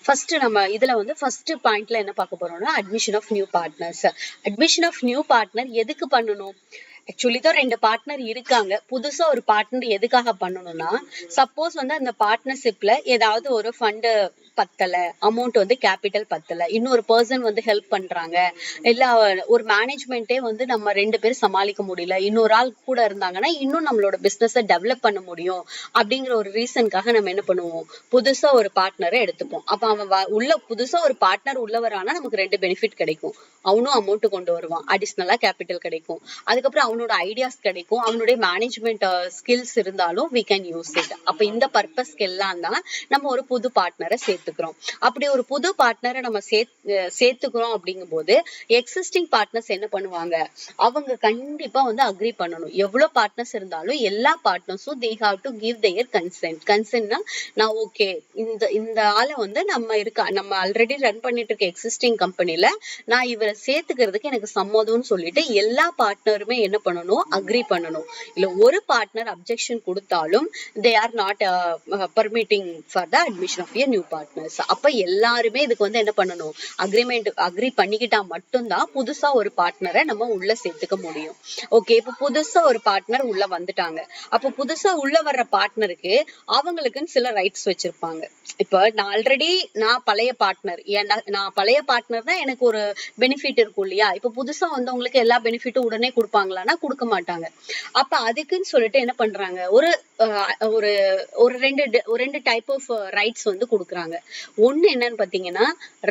ஃபர்ஸ்ட் நம்ம இதுல வந்து ஃபர்ஸ்ட் பாயிண்ட்ல என்ன பார்க்க போறோம்னா, admission of new partners. Admission of new partner எதுக்கு பண்ணணும்? ஆக்சுவலி தான் 2 பார்ட்னர் இருக்காங்க. புதுசா ஒரு பார்ட்னர் எதுக்காக பண்ணணும்னா, சப்போஸ் வந்து அந்த பார்ட்னர்ஷிப்ல ஏதாவது ஒரு ஃபண்ட் பத்தல, அமௌண்ட் வந்து கேபிட்டல் பத்தல, இன்னொரு பர்சன் வந்து ஹெல்ப் பண்றாங்க, இல்ல ஒரு மேனேஜ்மெண்டே வந்து நம்ம 2 பேரும் சமாளிக்க முடியல, இன்னொரு ஆள் கூட இருந்தாங்கன்னா இன்னும் நம்மளோட பிசினஸை டெவலப் பண்ண முடியும் அப்படிங்கிற ஒரு ரீசனுக்காக நம்ம என்ன பண்ணுவோம், புதுசா ஒரு பார்ட்னரை எடுத்துப்போம். அப்ப அவன் உள்ள புதுசா ஒரு பார்ட்னர் உள்ள வரானா நமக்கு 2 பெனிஃபிட் கிடைக்கும். அவனும் அமௌண்ட் கொண்டு வருவான், அடிஷனலா கேபிட்டல் கிடைக்கும், அதுக்கப்புறம் அவனோட ஐடியாஸ் கிடைக்கும், அவனுடைய மேனேஜ்மெண்ட் ஸ்கில்ஸ் இருந்தாலும் we can use it. அப்ப இந்த பர்பஸ்க்கு எல்லாம் தான் நம்ம ஒரு புது பார்ட்னரை சேர்த்துக்கிறோம். அப்படி ஒரு புது பார்ட்னரை நம்ம சேர்த்துக்கிறோம் அப்படிங்கும் போது எக்ஸிஸ்டிங் பார்ட்னர்ஸ் என்ன பண்ணுவாங்க, அவங்க கண்டிப்பா வந்து அக்ரி பண்ணணும். எவ்வளவு பார்ட்னர்ஸ் இருந்தாலும் எல்லா பார்ட்னர்ஸும் they have to give their consent. கன்சென்ட்னா நான் ஓகே, இந்த ஆளை வந்து நம்ம ஆல்ரெடி ரன் பண்ணிட்டு இருக்க எக்ஸிஸ்டிங் கம்பெனில நான் இவரை சேர்த்துக்கிறதுக்கு எனக்கு சம்மதம்னு சொல்லிட்டு எல்லா பார்ட்னருமே என்ன பண்ணணும், அக்ரி பண்ணணும். இல்ல ஒரு பார்ட்னர் அப்ஜெக்ஷன் கொடுத்தாலும் they are not permitting for the admission of a new partners. அப்ப எல்லாருமே இதுக்கு வந்து என்ன பண்ணணும், அக்ரி பண்ணிக்கிட்டா மட்டும்தான் புதுசா ஒரு பார்ட்னரை நம்ம உள்ள சேர்த்துக்க முடியும். ஓகே, இப்ப புதுசா ஒரு பார்ட்னர் உள்ள வந்துட்டாங்க. அப்ப புதுசா உள்ள வர்ற பார்ட்னருக்கு அவங்களுக்குன்னு சில ரைட்ஸ் வச்சிருப்பாங்க. இப்ப நான் பழைய பார்ட்னர், நான் பழைய பார்ட்னர் தான் எனக்கு ஒரு பெனிஃபிட் இருக்கும் இல்லையா. இப்ப புதுசா வந்தவங்களுக்கு எல்லா பெனிஃபிட்டும் உடனே கொடுப்பாங்களான்னா கொடுக்க மாட்டாங்க. அப்ப அதுக்குன்னு சொல்லிட்டு என்ன பண்றாங்க, ஒரு ரெண்டு டைப் ஆஃப் ரைட்ஸ் வந்து கொடுக்குறாங்க. ஒண்ணு என்னன்னு பாத்தீங்கன்னா,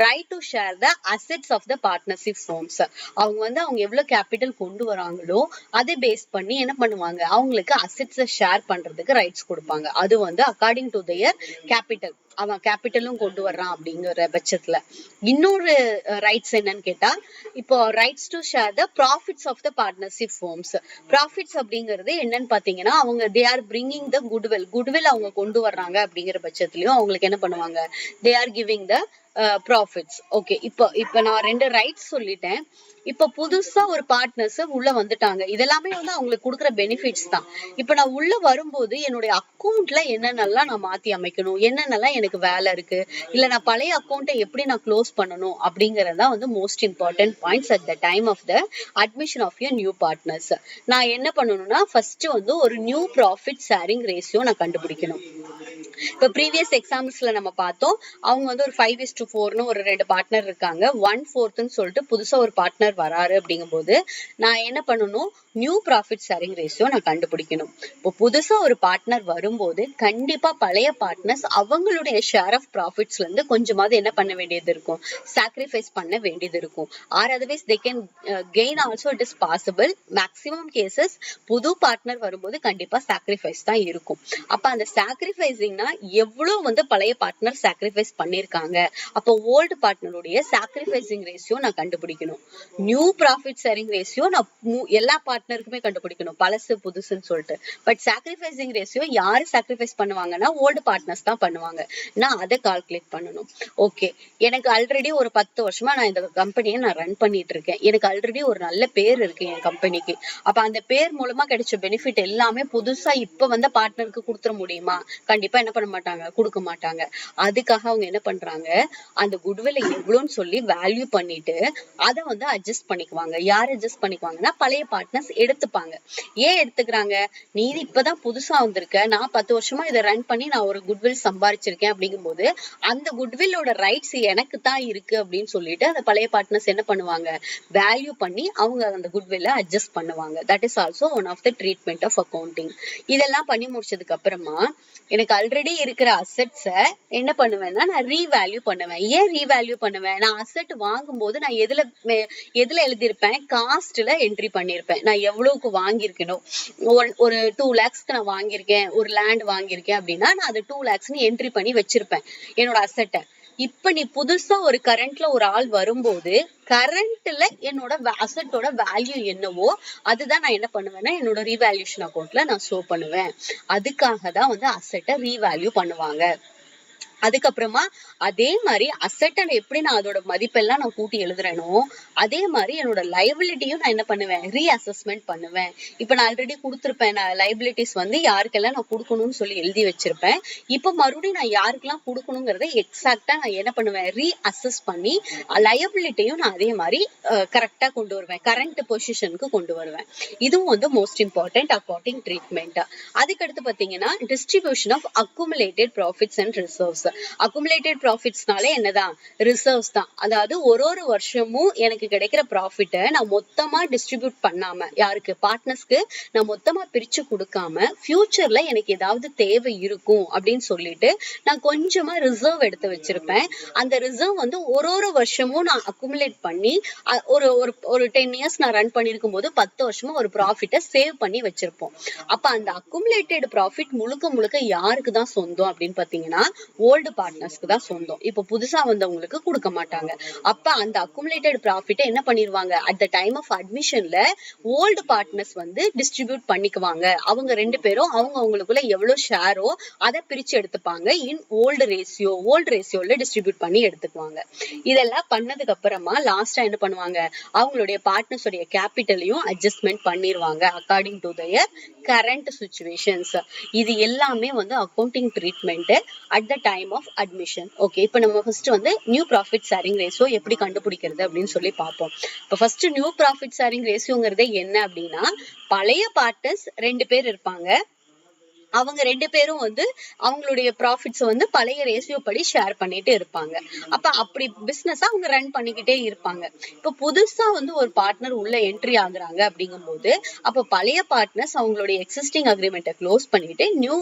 right to share the assets of the partnership firms. அவங்க வந்து அவங்க எவ்வளவு கேபிட்டல் கொண்டு வராங்களோ அதை பேஸ் பண்ணி என்ன பண்ணுவாங்க, அவங்களுக்கு அசெட்ஸை ஷேர் பண்றதுக்கு ரைட்ஸ் கொடுப்பாங்க. அது வந்து அக்கார்டிங் டு தேர் கேபிட்டல், அவன் கேபிட்டலும் கொண்டு வர்றான் அப்படிங்கிற பட்சத்துல. இன்னொரு ரைட்ஸ் என்னன்னு கேட்டா, இப்போ rights to share the profits of the partnership firms. Profits அப்படிங்கிறது என்னன்னு பாத்தீங்கன்னா, அவங்க they are bringing the goodwill அவங்க கொண்டு வர்றாங்க அப்படிங்கிற பட்சத்துலயும் அவங்களுக்கு என்ன பண்ணுவாங்க, they are giving the profits. Okay, இப்ப நான் 2 ரைட்ஸ் சொல்லிட்டேன். இப்ப புதுசா ஒரு பார்ட்னர்ஸ் உள்ள வந்துட்டாங்க, இதெல்லாமே வந்து அவங்களுக்கு கொடுக்குற பெனிஃபிட்ஸ் தான். இப்ப நான் உள்ள வரும்போது என்னுடைய அக்கௌண்ட்ல என்னென்னலாம் நான் மாத்தி அமைக்கணும், என்னென்னலாம் எனக்கு வேலை இருக்கு, இல்ல நான் பழைய அக்கௌண்ட்டை எப்படி நான் க்ளோஸ் பண்ணணும் அப்படிங்கறதா வந்து most important points at the time of the admission of your new partners. நான் என்ன பண்ணணும்னா, ஃபர்ஸ்ட் வந்து ஒரு நியூ ப்ராஃபிட் ஷேரிங் ரேஷியோ நான் கண்டுபிடிக்கணும். இப்ப ப்ரீவியஸ் எக்ஸாம்பிள்ஸ்ல நம்ம பார்த்தோம், அவங்க வந்து ஒரு 5:4 ஒரு 2 பார்ட்னர் இருக்காங்க, 1/4 சொல்லிட்டு புதுசா ஒரு பார்ட்னர் வராரு அப்படிங்கும் போது நான் என்ன பண்ணணும், நியூ ப்ராஃபிட் ஷேரிங் ரேஷியோ நான் கண்டுபிடிக்கணும். இப்போ புதுசா ஒரு பார்ட்னர் வரும்போது கண்டிப்பா பழைய பார்ட்னர்ஸ் அவங்களுடைய ஷேர் ஆஃப் ப்ராஃபிட்ஸ்ல இருந்து கொஞ்சமாவது என்ன பண்ண வேண்டியது இருக்கும், சாக்ரிஃபைஸ் பண்ண வேண்டியது இருக்கும். Or otherwise they can gain also, it is possible. Maximum cases புது பார்ட்னர் வரும்போது கண்டிப்பா சாக்ரிஃபைஸ் தான் இருக்கும். அப்ப அந்த சாக்ரிஃபைசிங்னா எவ்வளவு வந்து பழைய பார்ட்னர் சாக்ரிஃபைஸ் பண்ணிருக்காங்க, அப்போ ஓல்டு பார்ட்னருடைய சாக்ரிஃபைசிங் ரேஷியோ நான் கண்டுபிடிக்கணும். நியூ ப்ராஃபிட் ஷேரிங் ரேஷியோ நான் எல்லா பார்ட்னருக்குமே கண்டுபிடிக்கணும், பழசு புதுசுன்னு சொல்லிட்டு. பட் சாக்ரிஃபைசிங் ரேஷியோ யாரு சாக்ரிஃபைஸ் பண்ணுவாங்கன்னா ஓல்டு பார்ட்னர்ஸ் தான் பண்ணுவாங்க. நான் அதை கால்குலேட் பண்ணணும். ஓகே, எனக்கு ஆல்ரெடி ஒரு 10 வருஷமா நான் இந்த கம்பெனியை நான் ரன் பண்ணிட்டு இருக்கேன், எனக்கு ஆல்ரெடி ஒரு நல்ல பேர் இருக்கு என் கம்பெனிக்கு. அப்ப அந்த பேர் மூலமா கிடைச்ச பெனிஃபிட் எல்லாமே புதுசா இப்ப வந்த பார்ட்னருக்கு கொடுத்துட முடியுமா, கண்டிப்பா என்ன பண்ண மாட்டாங்க, கொடுக்க மாட்டாங்க. அதுக்காக அவங்க என்ன பண்றாங்க, அந்த குட்வில் எவ்வளவுன்னு சொல்லி வேல்யூ பண்ணிட்டு அதை வந்து அட்ஜஸ்ட் பண்ணிக்குவாங்க. யார் அட்ஜஸ்ட் பண்ணிக்குவாங்கன்னா பழைய பார்ட்னர்ஸ் எடுத்துப்பாங்க. ஏன் எடுத்துக்கிறாங்க, நீ இப்பதான் புதுசா வந்திருக்க, நான் 10 வருஷமா இதை ரன் பண்ணி நான் ஒரு குட்வில் சம்பாதிச்சிருக்கேன் அப்படிங்கும் போது அந்த குட்வில்லோட ரைட்ஸ் எனக்கு தான் இருக்கு அப்படின்னு சொல்லிட்டு அந்த பழைய பார்ட்னர்ஸ் என்ன பண்ணுவாங்க, வேல்யூ பண்ணி அவங்க அந்த குட்வில்ல அட்ஜஸ்ட் பண்ணுவாங்க. That is also one of the treatment of accounting. இதெல்லாம் பண்ணி முடிச்சதுக்கு அப்புறமா எனக்கு ஆல்ரெடி இருக்கிற அசெட்ஸை என்ன பண்ணுவேன்னா நான் ரீவேல்யூ பண்ணுவேன். ஏன் ரீவேல்யூ பண்ணுவேன், நான் அசெட் வாங்கும் போது நான் எதுல எழுதியிருப்பேன், காஸ்ட்ல என்ட்ரி பண்ணிருப்பேன். நான் எவ்வளவுக்கு வாங்கியிருக்கணும், ஒரு 2 lakhsக்கு நான் வாங்கியிருக்கேன், ஒரு லேண்ட் வாங்கியிருக்கேன் அப்படின்னா நான் அது 2 lakhsன்னு என்ட்ரி பண்ணி வச்சிருப்பேன் என்னோட அசெட்டை. இப்ப நீ புதுசா ஒரு கரண்ட்ல ஒரு ஆள் வரும்போது கரண்ட்ல என்னோட அசெட்டோட வேல்யூ என்னவோ அதுதான் நான் என்ன பண்ணுவேன்னா என்னோட ரீவேல்யூஷன் அக்கௌண்ட்ல நான் ஷோ பண்ணுவேன். அதுக்காக தான் வந்து அசெட்டை ரீவேல்யூ பண்ணுவாங்க. அதுக்கப்புறமா அதே மாதிரி அசெட் எப்படி நான் அதோட மதிப்பெல்லாம் நான் கூட்டி எழுதுறேனோ அதே மாதிரி என்னோட லைபிலிட்டியும் நான் என்ன பண்ணுவேன், ரீஅசஸ்மெண்ட் பண்ணுவேன். இப்ப நான் ஆல்ரெடி கொடுத்துருப்பேன், நான் லைபிலிட்டிஸ் வந்து யாருக்கெல்லாம் நான் கொடுக்கணும்னு சொல்லி எழுதி வச்சிருப்பேன். இப்ப மறுபடியும் நான் யாருக்கெல்லாம் கொடுக்கணுங்கிறத எக்ஸாக்டா நான் என்ன பண்ணுவேன், ரீஅசஸ் பண்ணி லைபிலிட்டியும் நான் அதே மாதிரி கரெக்டா கொண்டு வருவேன், கரண்ட் பொசிஷனுக்கு கொண்டு வருவேன். இதுவும் வந்து மோஸ்ட் இம்பார்ட்டன்ட் அக்கௌண்டிங் ட்ரீட்மெண்ட். அதுக்கடுத்து பாத்தீங்கன்னா distribution of accumulated profits and reserves. Accumulated ப்ராஃபிட்ஸ்னாலே என்னதான் ரிசர்வ்ஸ் தான். அதாவது ஒரு வருஷமும் எனக்கு கிடைக்கிற ப்ராஃபிட்டை நான் மொத்தமா டிஸ்ட்ரிபியூட் பண்ணாம யாருக்கு பார்ட்னர்ஸ்க்கு நான் மொத்தமா பிரிச்சு கொடுக்காம ஃபியூச்சர்ல எனக்கு ஏதாவது தேவை இருக்கும் அப்படின்னு சொல்லிட்டு நான் கொஞ்சமா ரிசர்வ் எடுத்து வச்சிருப்பேன். அந்த ரிசர்வ் வந்து ஒரு வருஷமும் நான் அக்குமுலேட் பண்ணி ஒரு ஒரு 10 இயர்ஸ் நான் ரன் பண்ணிருக்கும் போது 10 வருஷமா ஒரு ப்ராஃபிட்டை சேவ் பண்ணி வச்சிருப்போம். அப்ப அந்த அக்குமுலேட்டட் ப்ராஃபிட் முழுக்க யாருக்கு தான் சொந்தம் அப்படின்னு பாத்தீங்கன்னா ஓல்டு பார்ட்னர்ஸ்க்கு தான் சொந்தம். இப்ப புதுசா வந்தவங்களுக்கு கொடுக்க மாட்டாங்க. அப்ப அந்த அக்குமுலேட்டட் ப்ராஃபிட்டை என்ன பண்ணிருவாங்க, அட் த டைம் ஆஃப் அட்மிஷன்ல ஓல்டு பார்ட்னர்ஸ் வந்து டிஸ்ட்ரிபியூட் பண்ணிக்குவாங்க. அவங்க 2 பேரும் அவங்களுக்குள்ள எவ்வளவு ஷேரோ அதை பிரிச்சு எடுத்துப்பாங்க. இன் ஓல்டு ரேஷியோல டிஸ்ட்ரிபியூட் பண்ணி எடுத்துக்குவாங்க. இதெல்லாம் பண்ணதுக்கு அப்புறமா லாஸ்டா என்ன பண்ணுவாங்க, அவங்களுடைய பார்ட்னர்ஸ் உடைய கேபிட்டலையும் அட்ஜஸ்ட்மெண்ட் பண்ணிருவாங்க according to their current situations. இது எல்லாமே வந்து accounting treatment at the time of admission. Okay, இப்போ நம்ம ஃபர்ஸ்ட் வந்து நியூ ப்ராஃபிட் ஷேரிங் ரேஷியோ எப்படி கண்டுபிடிக்கிறது அப்படின்னு சொல்லி பார்ப்போம். இப்போ ஃபர்ஸ்ட் நியூ ப்ராஃபிட் ஷேரிங் ரேஷியோங்கிறதே என்ன அப்படின்னா, பழைய பார்ட்னர்ஸ் 2 பேர் இருப்பாங்க. அவங்க 2 பேரும் வந்து அவங்களுடைய ப்ராஃபிட்ஸ் வந்து பழைய ரேஷியோ படி ஷேர் பண்ணிட்டு இருப்பாங்க. அப்படி பிசினஸ் அவங்க ரன் பண்ணிக்கிட்டே இருப்பாங்க. இப்ப புதுசா வந்து ஒரு பார்ட்னர் உள்ள என்ட்ரி ஆகுறாங்க அப்படிங்கும் போது அப்ப பழைய பார்ட்னர்ஸ் அவங்களுடைய எக்ஸிஸ்டிங் அக்ரிமெண்ட்டை க்ளோஸ் பண்ணிட்டு நியூ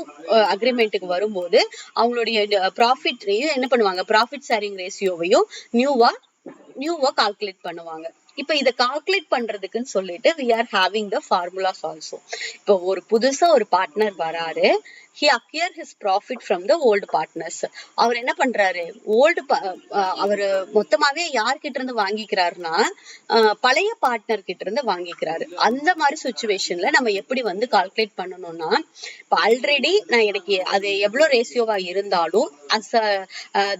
அக்ரிமெண்ட்டுக்கு வரும்போது அவங்களுடைய ப்ராஃபிட் என்ன பண்ணுவாங்க, ப்ராஃபிட் ஷேரிங் ரேஷியோவையும் நியூவா கால்குலேட் பண்ணுவாங்க. இப்ப இதை கால்குலேட் பண்றதுக்குன்னு சொல்லிட்டு we are having the formulas also. இப்போ ஒரு புதுசா ஒரு பார்ட்னர் வராரு, he acquire his profit from the old partners. அவர் என்ன பண்றாரு, அவரு மொத்தமாவே யார்கிட்ட இருந்து வாங்கிக்கிறாருன்னா பழைய பார்ட்னர் கிட்ட இருந்து வாங்கிக்கிறாரு. அந்த மாதிரி சுச்சுவேஷன்ல நம்ம எப்படி வந்து கால்குலேட் பண்ணணும்னா, இப்ப ஆல்ரெடி நான் எனக்கு அது எவ்வளவு ரேஷியோவா இருந்தாலும்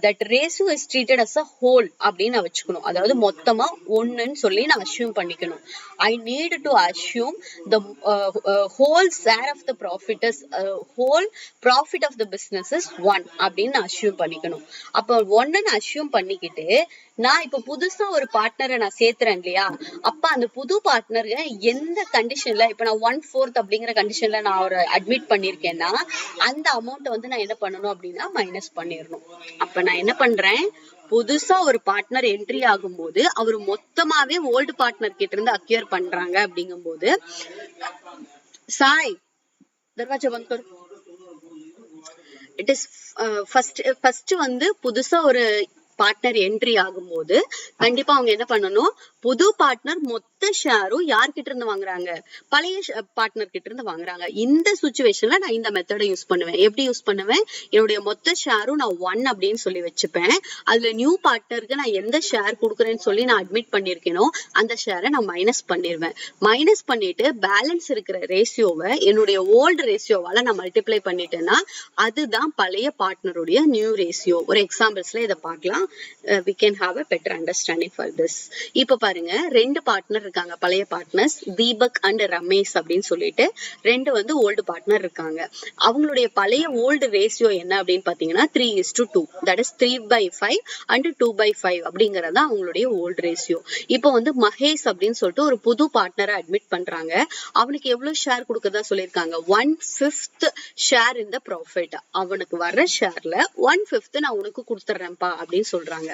that ratio is treated as a whole அப்படின்னு நான் வச்சுக்கணும். அதாவது மொத்தமா ஒண்ணுன்னு சொல்லி நான் அஸ்யூம் பண்ணிக்கணும். I need to assume the whole share of the profit is whole profit of the business is 1 அப்படின்னு நான் அஸ்யூம் பண்ணிக்கணும். அப்ப 1ன்னு அஸ்யூம் பண்ணிக்கிட்டு நான் இப்ப புதுசா ஒரு பார்ட்னரை நான் சேர்த்துறேன் இல்லையா, அப்ப அந்த புது பார்ட்னர் எந்த கண்டிஷன்ல, இப்ப நான் 1/4 அப்படிங்கிற கண்டிஷன்ல நான் ஒரு அட்மிட் பண்ணிருக்கேன்னா அந்த அமௌண்ட் வந்து நான் என்ன பண்ணணும் அப்படின்னா மைனஸ் பண்ணிடணும். அப்ப நான் என்ன பண்றேன், புதுசா ஒரு பார்ட்னர் என்ட்ரி ஆகும் போது அவர் மொத்தமாவே ஓல்டு பார்ட்னர் கிட்ட இருந்து அக்யூர் பண்றாங்க அப்படிங்கும் போது சாய் தர்வாஜா பந்த் கர். இட் இஸ் ஃபர்ஸ்ட் வந்து புதுசா ஒரு பார்ட்னர் என்ட்ரி ஆகும்போது கண்டிப்பா அவங்க என்ன பண்ணணும், புது பார்ட்னர் மொத்த ஷேரும் யார்கிட்ட இருந்து வாங்குறாங்க, பழைய பார்ட்னர் கிட்ட இருந்து வாங்குறாங்க. இந்த சிச்சுவேஷன்ல நான் இந்த மெத்தடை யூஸ் பண்ணுவேன். எப்படி யூஸ் பண்ணுவேன், என்னுடைய மொத்த ஷேரும் நான் 1 அப்படின்னு சொல்லி வச்சுப்பேன். அதுல நியூ பார்ட்னருக்கு நான் எந்த ஷேர் கொடுக்குறேன்னு சொல்லி நான் அட்மிட் பண்ணிருக்கேனோ அந்த ஷேரை நான் மைனஸ் பண்ணிடுவேன். மைனஸ் பண்ணிட்டு பேலன்ஸ் இருக்கிற ரேஷியோவை என்னுடைய ஓல்டு ரேஷியோவால நான் மல்டிப்ளை பண்ணிட்டேன்னா அதுதான் பழைய பார்ட்னருடைய நியூ ரேஷியோ. ஒரு எக்ஸாம்பிள்ஸ்ல இதை பார்க்கலாம். We can have a better understanding for this. இப்ப பாருங்க, 2 பார்ட்னர் இருக்காங்க, பழைய பார்ட்னர்ஸ் தீபக் அண்ட் ரமேஷ் அப்படின்னு சொல்லிட்டு 2 வந்து ஓல்டு பார்ட்னர் இருக்காங்க. அவங்களுடைய பழைய ஓல்டு ரேஷியோ என்ன அப்படின்னு பாத்தீங்கன்னா 3:2, that is 3/5 and 2/5 அப்படிங்கறது அவங்களுடைய ஓல்டு ரேஷியோ. இப்போ வந்து மகேஷ் அப்படின்னு சொல்லிட்டு ஒரு புது பார்ட்னரை அட்மிட் பண்றாங்க. அவனுக்கு எவ்வளவு ஷேர் கொடுக்கறதா சொல்லியிருக்காங்க, 1/5 ஷேர் in the profit. அவனுக்கு வர்ற ஷேர்ல 1/5 நான் உனக்கு கொடுத்துறேன்ப்பா அப்படின்னு சொல்றாங்க.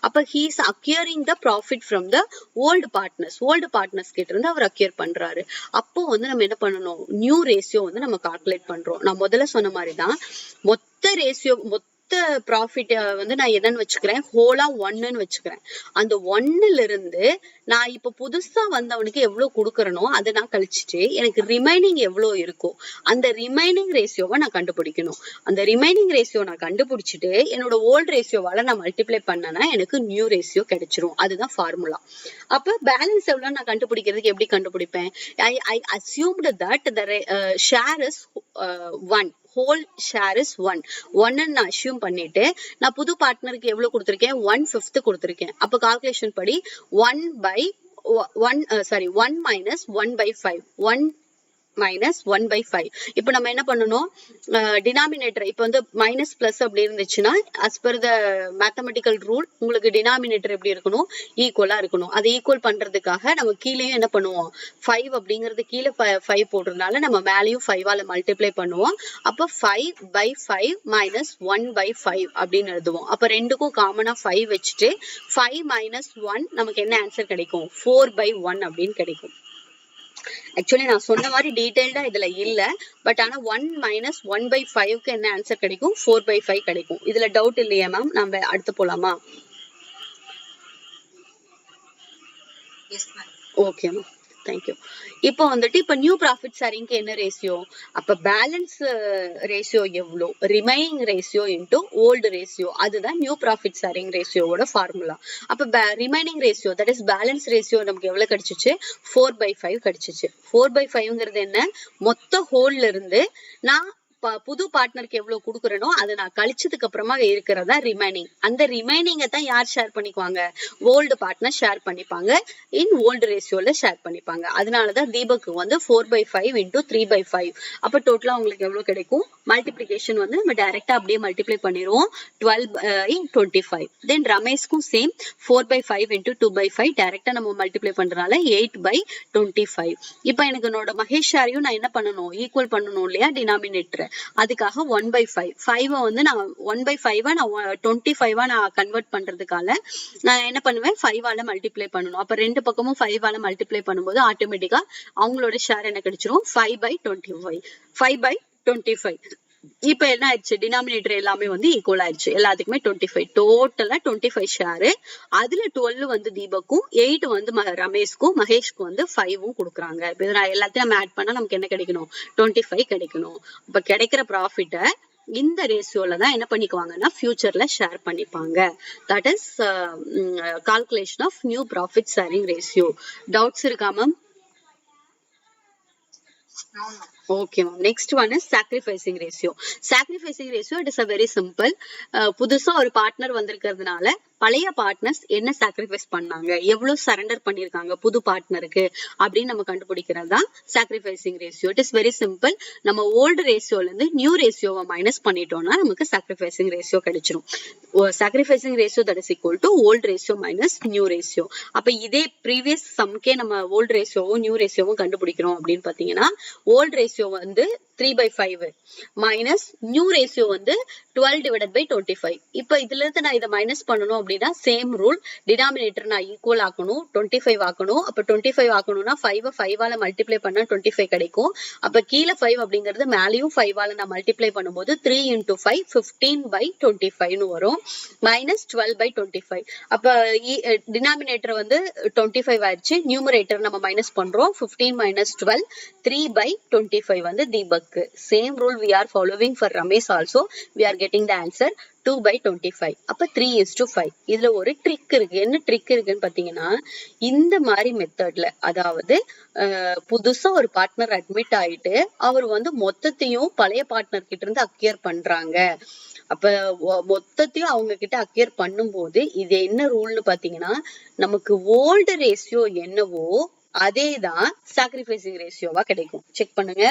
அப்ப he is acquiring the profit from the old partners கிட்ட இருந்து அவர் அக்யூர் பண்றாரு. அப்போ வந்து நம்ம என்ன பண்ணணும், நியூ ரேஷியோ வந்து நம்ம கால்குலேட் பண்றோம். நான் முதல்ல சொன்ன மாதிரிதான் மொத்த ரேஷியோ ப்ராஃபிட் வந்து நான் என்னன்னு வச்சுக்கிறேன், ஹோலா 1ன்னு வச்சுக்கிறேன். அந்த 1ல இருந்து நான் இப்ப புதுசா வந்தவனுக்கு எவ்வளவு கொடுக்கறனோ அதை நான் கழிச்சுட்டு எனக்கு ரிமைனிங் எவ்வளவு இருக்கோ அந்த ரிமைனிங் ரேஷியோவை நான் கண்டுபிடிக்கணும். அந்த ரிமைனிங் ரேஷியோ நான் கண்டுபிடிச்சிட்டு என்னோட ஓல்டு ரேஷியோவால நான் மல்டிப்ளை பண்ணனா எனக்கு நியூ ரேஷியோ கிடைச்சிரும். அதுதான் ஃபார்முலா. அப்ப பேலன்ஸ் எவ்வளவு நான் கண்டுபிடிக்கிறதுக்கு எப்படி கண்டுபிடிப்பேன், I assumed that the share is 1. whole share is 1 நான் அஸ்யூம் பண்ணிட்டு நான் புது பார்ட்னருக்கு எவ்வளவு கொடுத்திருக்கேன், 1/5 கொடுத்திருக்கேன். அப்ப கால்குலேஷன் படி 1 minus 1/5, 1 minus 1 by 5. இப்போ நம்ம என்ன பண்ணணும், டினாமினேட்டர் இப்போ வந்து மைனஸ் பிளஸ் அப்படி இருந்துச்சுன்னா as per the mathematical rule உங்களுக்கு டினாமினேட்டர் எப்படி இருக்கணும், ஈக்குவலா இருக்கணும். அதை ஈக்குவல் பண்றதுக்காக நம்ம கீழேயும் என்ன பண்ணுவோம், 5 அப்படிங்கிறது கீழே 5 போடுறதுனால நம்ம மேலேயும் 5ஆல மல்டிப்ளை பண்ணுவோம். அப்போ 5 by 5 minus 1 by 5 அப்படின்னு எழுதுவோம். அப்ப ரெண்டுக்கும் காமனா 5 வச்சுட்டு 5 minus 1 நமக்கு என்ன ஆன்சர் கிடைக்கும், 4 by 1 அப்படின்னு கிடைக்கும். ஆக்சுவலி நான் சொன்ன மாதிரி டீடைல்டா இதுல இல்ல, பட் ஆனா 1 minus 1 by 5க்கு என்ன ஆன்சர் கிடைக்கும், 4 by 5 கிடைக்கும். இதுல டவுட் இல்லையா மேம்? நம்ம அடுத்து போலாமா? Okay ma'am, thank you. இப்போ வந்துட்டு இப்ப நியூ ப்ராஃபிட் ஷேரிங்க்கு என்ன ரேஷியோ, அப்ப பேலன்ஸ் ரேஷியோ எவ்வளோ, remaining ratio into old ratio, அதுதான் நியூ ப்ராஃபிட் ஷேரிங் ரேஷியோவோட ஃபார்முலா. அப்ப remaining ratio that is balance ratio நமக்கு எவ்வளவு கிடைச்சிச்சு, 4 by 5 கிடைச்சிச்சு. 4 by 5ங்கிறது என்ன, மொத்த ஹோல்ல இருந்து நான் புது பார்ட்னருக்கு எவ்வளவு கொடுக்குறனோ அதை நான் கழிச்சதுக்கு அப்புறமா இருக்கிறதா ரிமைனிங். அந்த ரிமைனிங்கை தான் யார் ஷேர் பண்ணிக்குவாங்க, ஓல்டு பார்ட்னர் ஷேர் பண்ணிப்பாங்க, இன் ஓல்டு ரேஷியோல ஷேர் பண்ணிப்பாங்க. அதனாலதான் தீபக்கு வந்து 4 by 5 into 3 by 5. அப்ப டோட்டலா உங்களுக்கு எவ்வளவு கிடைக்கும், மல்டிபிளிகேஷன் வந்து நம்ம டைரக்டா அப்படியே மல்டிப்ளை பண்ணிடுவோம், 12 in 25. தென் ரமேஷ்க்கும் சேம் 4 by 5 into 2 by 5 டைரக்டா நம்ம மல்டிப்ளை பண்றதுனால 8 by 25. இப்ப எனக்கு என்னோட மகேஷ் ஷேரையும் நான் என்ன பண்ணணும், ஈக்குவல் பண்ணணும் இல்லையா டினாமினேட்டர். அதுக்காக 1 by 5 5 வந்து நான் 1 by 5 நான் 25 நான் கன்வெர்ட் பண்றதுக்காக நான் என்ன பண்ணுவேன், 5ஆல மல்டிப்ளை பண்ணணும். அப்ப ரெண்டு பக்கமும் 5ஆல மல்டிப்ளை பண்ணும்போது ஆட்டோமேட்டிக்கா அவங்களோட ஷேர் என்ன கிடைச்சிரும், 5 by 25. 5 by 25. இப்ப என்ன ஆயிடுச்சு, டினாமினேட்டர் எல்லாமே வந்து ஈக்குவல் ஆயிடுச்சு, எல்லாத்துக்குமே 25. டோட்டலா 25 ஷேரு. அதுல 12 வந்து தீபக்கும், 8 வந்து ரமேஷ்க்கும், மகேஷ்க்கும் வந்து 5ம் கொடுக்குறாங்க. இப்ப நான் எல்லாத்தையும் நம்ம ஆட் பண்ணா நமக்கு என்ன கிடைக்கணும், 25 கிடைக்கணும். இப்ப கிடைக்கிற ப்ராஃபிட்ட இந்த ரேஷியோல தான் என்ன பண்ணிக்குவாங்கன்னா ஃபியூச்சர்ல ஷேர் பண்ணிப்பாங்க. That is calculation of new profit sharing ratio. Doubts இருக்கா ma'am? Okay ma'am. Next one is sacrificing ratio. Sacrificing ratio, it is a very simple. புதுசா ஒரு பார்ட்னர் வந்திருக்கிறதுனால பழைய பார்ட்னர்ஸ் என்ன சாக்ரிஃபைஸ் பண்ணாங்க, எவ்வளவு சரண்டர் பண்ணிருக்காங்க புது பார்ட்னருக்கு அப்படின்னு நம்ம கண்டுபிடிக்கிறது தான் sacrificing ratio. It is very simple. நம்ம ஓல்டு ரேஷியோல இருந்து நியூ ரேஷியோவை மைனஸ் பண்ணிட்டோம்னா நமக்கு சாக்ரிஃபைசிங் ரேஷியோ கிடைச்சிரும். Sacrificing ratio that is equal to old ratio minus new ratio. அப்ப இதே ப்ரீவியஸ் சம்கே நம்ம ஓல்டு ரேஷியோவும் நியூ ரேஷியோவும் கண்டுபிடிக்கிறோம் அப்படின்னு பாத்தீங்கன்னா, ஓல்டு ரேஷியோ வந்து 3 by 5 மைனஸ் நியூ ரேஷியோ வந்து 12 divided by 25. இப்ப இதுல இருந்து நான் இதை மைனஸ் பண்ணணும் அப்படின்னா சேம் ரூல், டினாமினேட்டர் நான் ஈக்குவல் ஆக்கணும், 25 ஆக்கணும். அப்ப 25 ஆக்கணும்னா 5ஆல மல்டிப்ளை பண்ணா 25 கிடைக்கும். அப்ப கீழே 5 அப்படிங்கிறது மேலேயும் 5ஆல நான் மல்டிப்ளை பண்ணும்போது 3 into 5 15 by 25 வரும், மைனஸ் 12 by 25. அப்ப டினாமினேட்டர் வந்து 25 ஆயிடுச்சு, நியூமரேட்டர் நம்ம மைனஸ் பண்றோம், 15 minus 12 3 by 25 வந்து Deepak. Same rule we are following for Ramesh also. We are getting the answer 2 by 25. அப்ப 3:5. இதுல ஒரு ட்ரிக் இருக்கு. என்ன ட்ரிக் இருக்குன்னு பாத்தீங்கன்னா, இந்த மாதிரி மெத்தட்ல, அதாவது புதுசா ஒரு பார்ட்னர் அட்மிட் ஆயிட்டு அவர் வந்து மொத்தத்தையும் பழைய பார்ட்னர் கிட்ட இருந்து அக்யூர் பண்றாங்க. அப்ப மொத்தத்தையும் அவங்க கிட்ட அக்யூர் பண்ணும்போது இது என்ன ரூல்னு பாத்தீங்கன்னா, நமக்கு ஓல்டு ரேஷியோ என்னவோ அதேதான் சாக்ரிஃபைசிங் ரேஷியோவா கிடைக்கும். செக் பண்ணுங்க.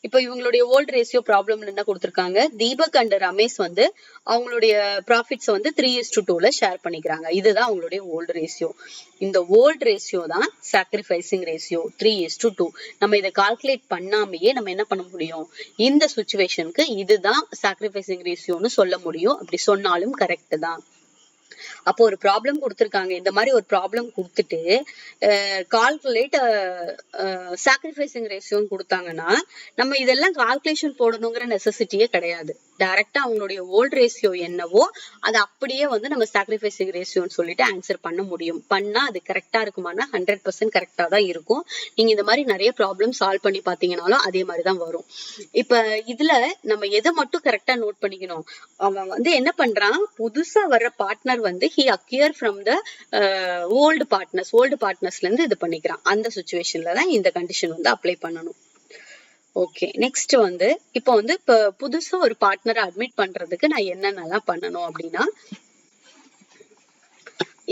இப்ப இவங்களுடைய ஓல்ட் ரேஷியோ ப்ராப்ளம்ல என்ன கொடுத்திருக்காங்க, தீபக் அண்ட் ரமேஷ் வந்து அவங்களுடைய ப்ராஃபிட்ஸ் வந்து 3:2ல ஷேர் பண்ணிக்கிறாங்க. இதுதான் அவங்களுடைய ஓல்ட் ரேஷியோ. இந்த ஓல்ட் ரேஷியோ தான் சாக்ரிஃபைசிங் ரேஷியோ 3:2. நம்ம இதை கால்குலேட் பண்ணாமையே நம்ம என்ன பண்ண முடியும், இந்த சிச்சுவேஷனுக்கு இதுதான் சாக்ரிஃபைசிங் ரேஷியோன்னு சொல்ல முடியும். அப்படி சொன்னாலும் கரெக்ட் தான். அப்போ ஒரு ப்ராப்ளம் கொடுத்திருக்காங்க, இந்த மாதிரி ஒரு ப்ராப்ளம் கொடுத்துட்டு கால்குலேட் சாக்ரிஃபைசிங் ரேஷியோன்னு கொடுத்தாங்கன்னா நம்ம இதெல்லாம் கால்குலேஷன் போடணுங்கிற நெசசிட்டியே கிடையாது. டைரக்டா அவங்களுடைய ஓல்ட் ரேஷியோ என்னவோ அது அப்படியே வந்து நம்ம சாக்ரிஃபைசிங் ரேஷியோன்னு சொல்லிட்டு ஆன்சர் பண்ண முடியும். பண்ணா அது கரெக்டா இருக்குமானா 100% கரெக்டா தான் இருக்கும். நீங்க இந்த மாதிரி நிறைய ப்ராப்ளம் சால்வ் பண்ணி பாத்தீங்கன்னாலும் அதே மாதிரிதான் வரும். இப்ப இதுல நம்ம எதை மட்டும் கரெக்டா நோட் பண்ணிக்கணும், அவன் வந்து என்ன பண்றான், புதுசா வர்ற பார்ட்னர் வந்து he acquire from the old partnersல இருந்து இது பண்ணிக்கிறான். அந்த சிச்சுவேஷன்ல தான் இந்த கண்டிஷன் வந்து அப்ளை பண்ணணும். ஓகே, நெக்ஸ்ட் வந்து இப்போ வந்து புதுசா ஒரு பார்ட்னரை அட்மிட் பண்றதுக்கு நான் என்னென்னலாம் பண்ணணும் அப்படின்னா,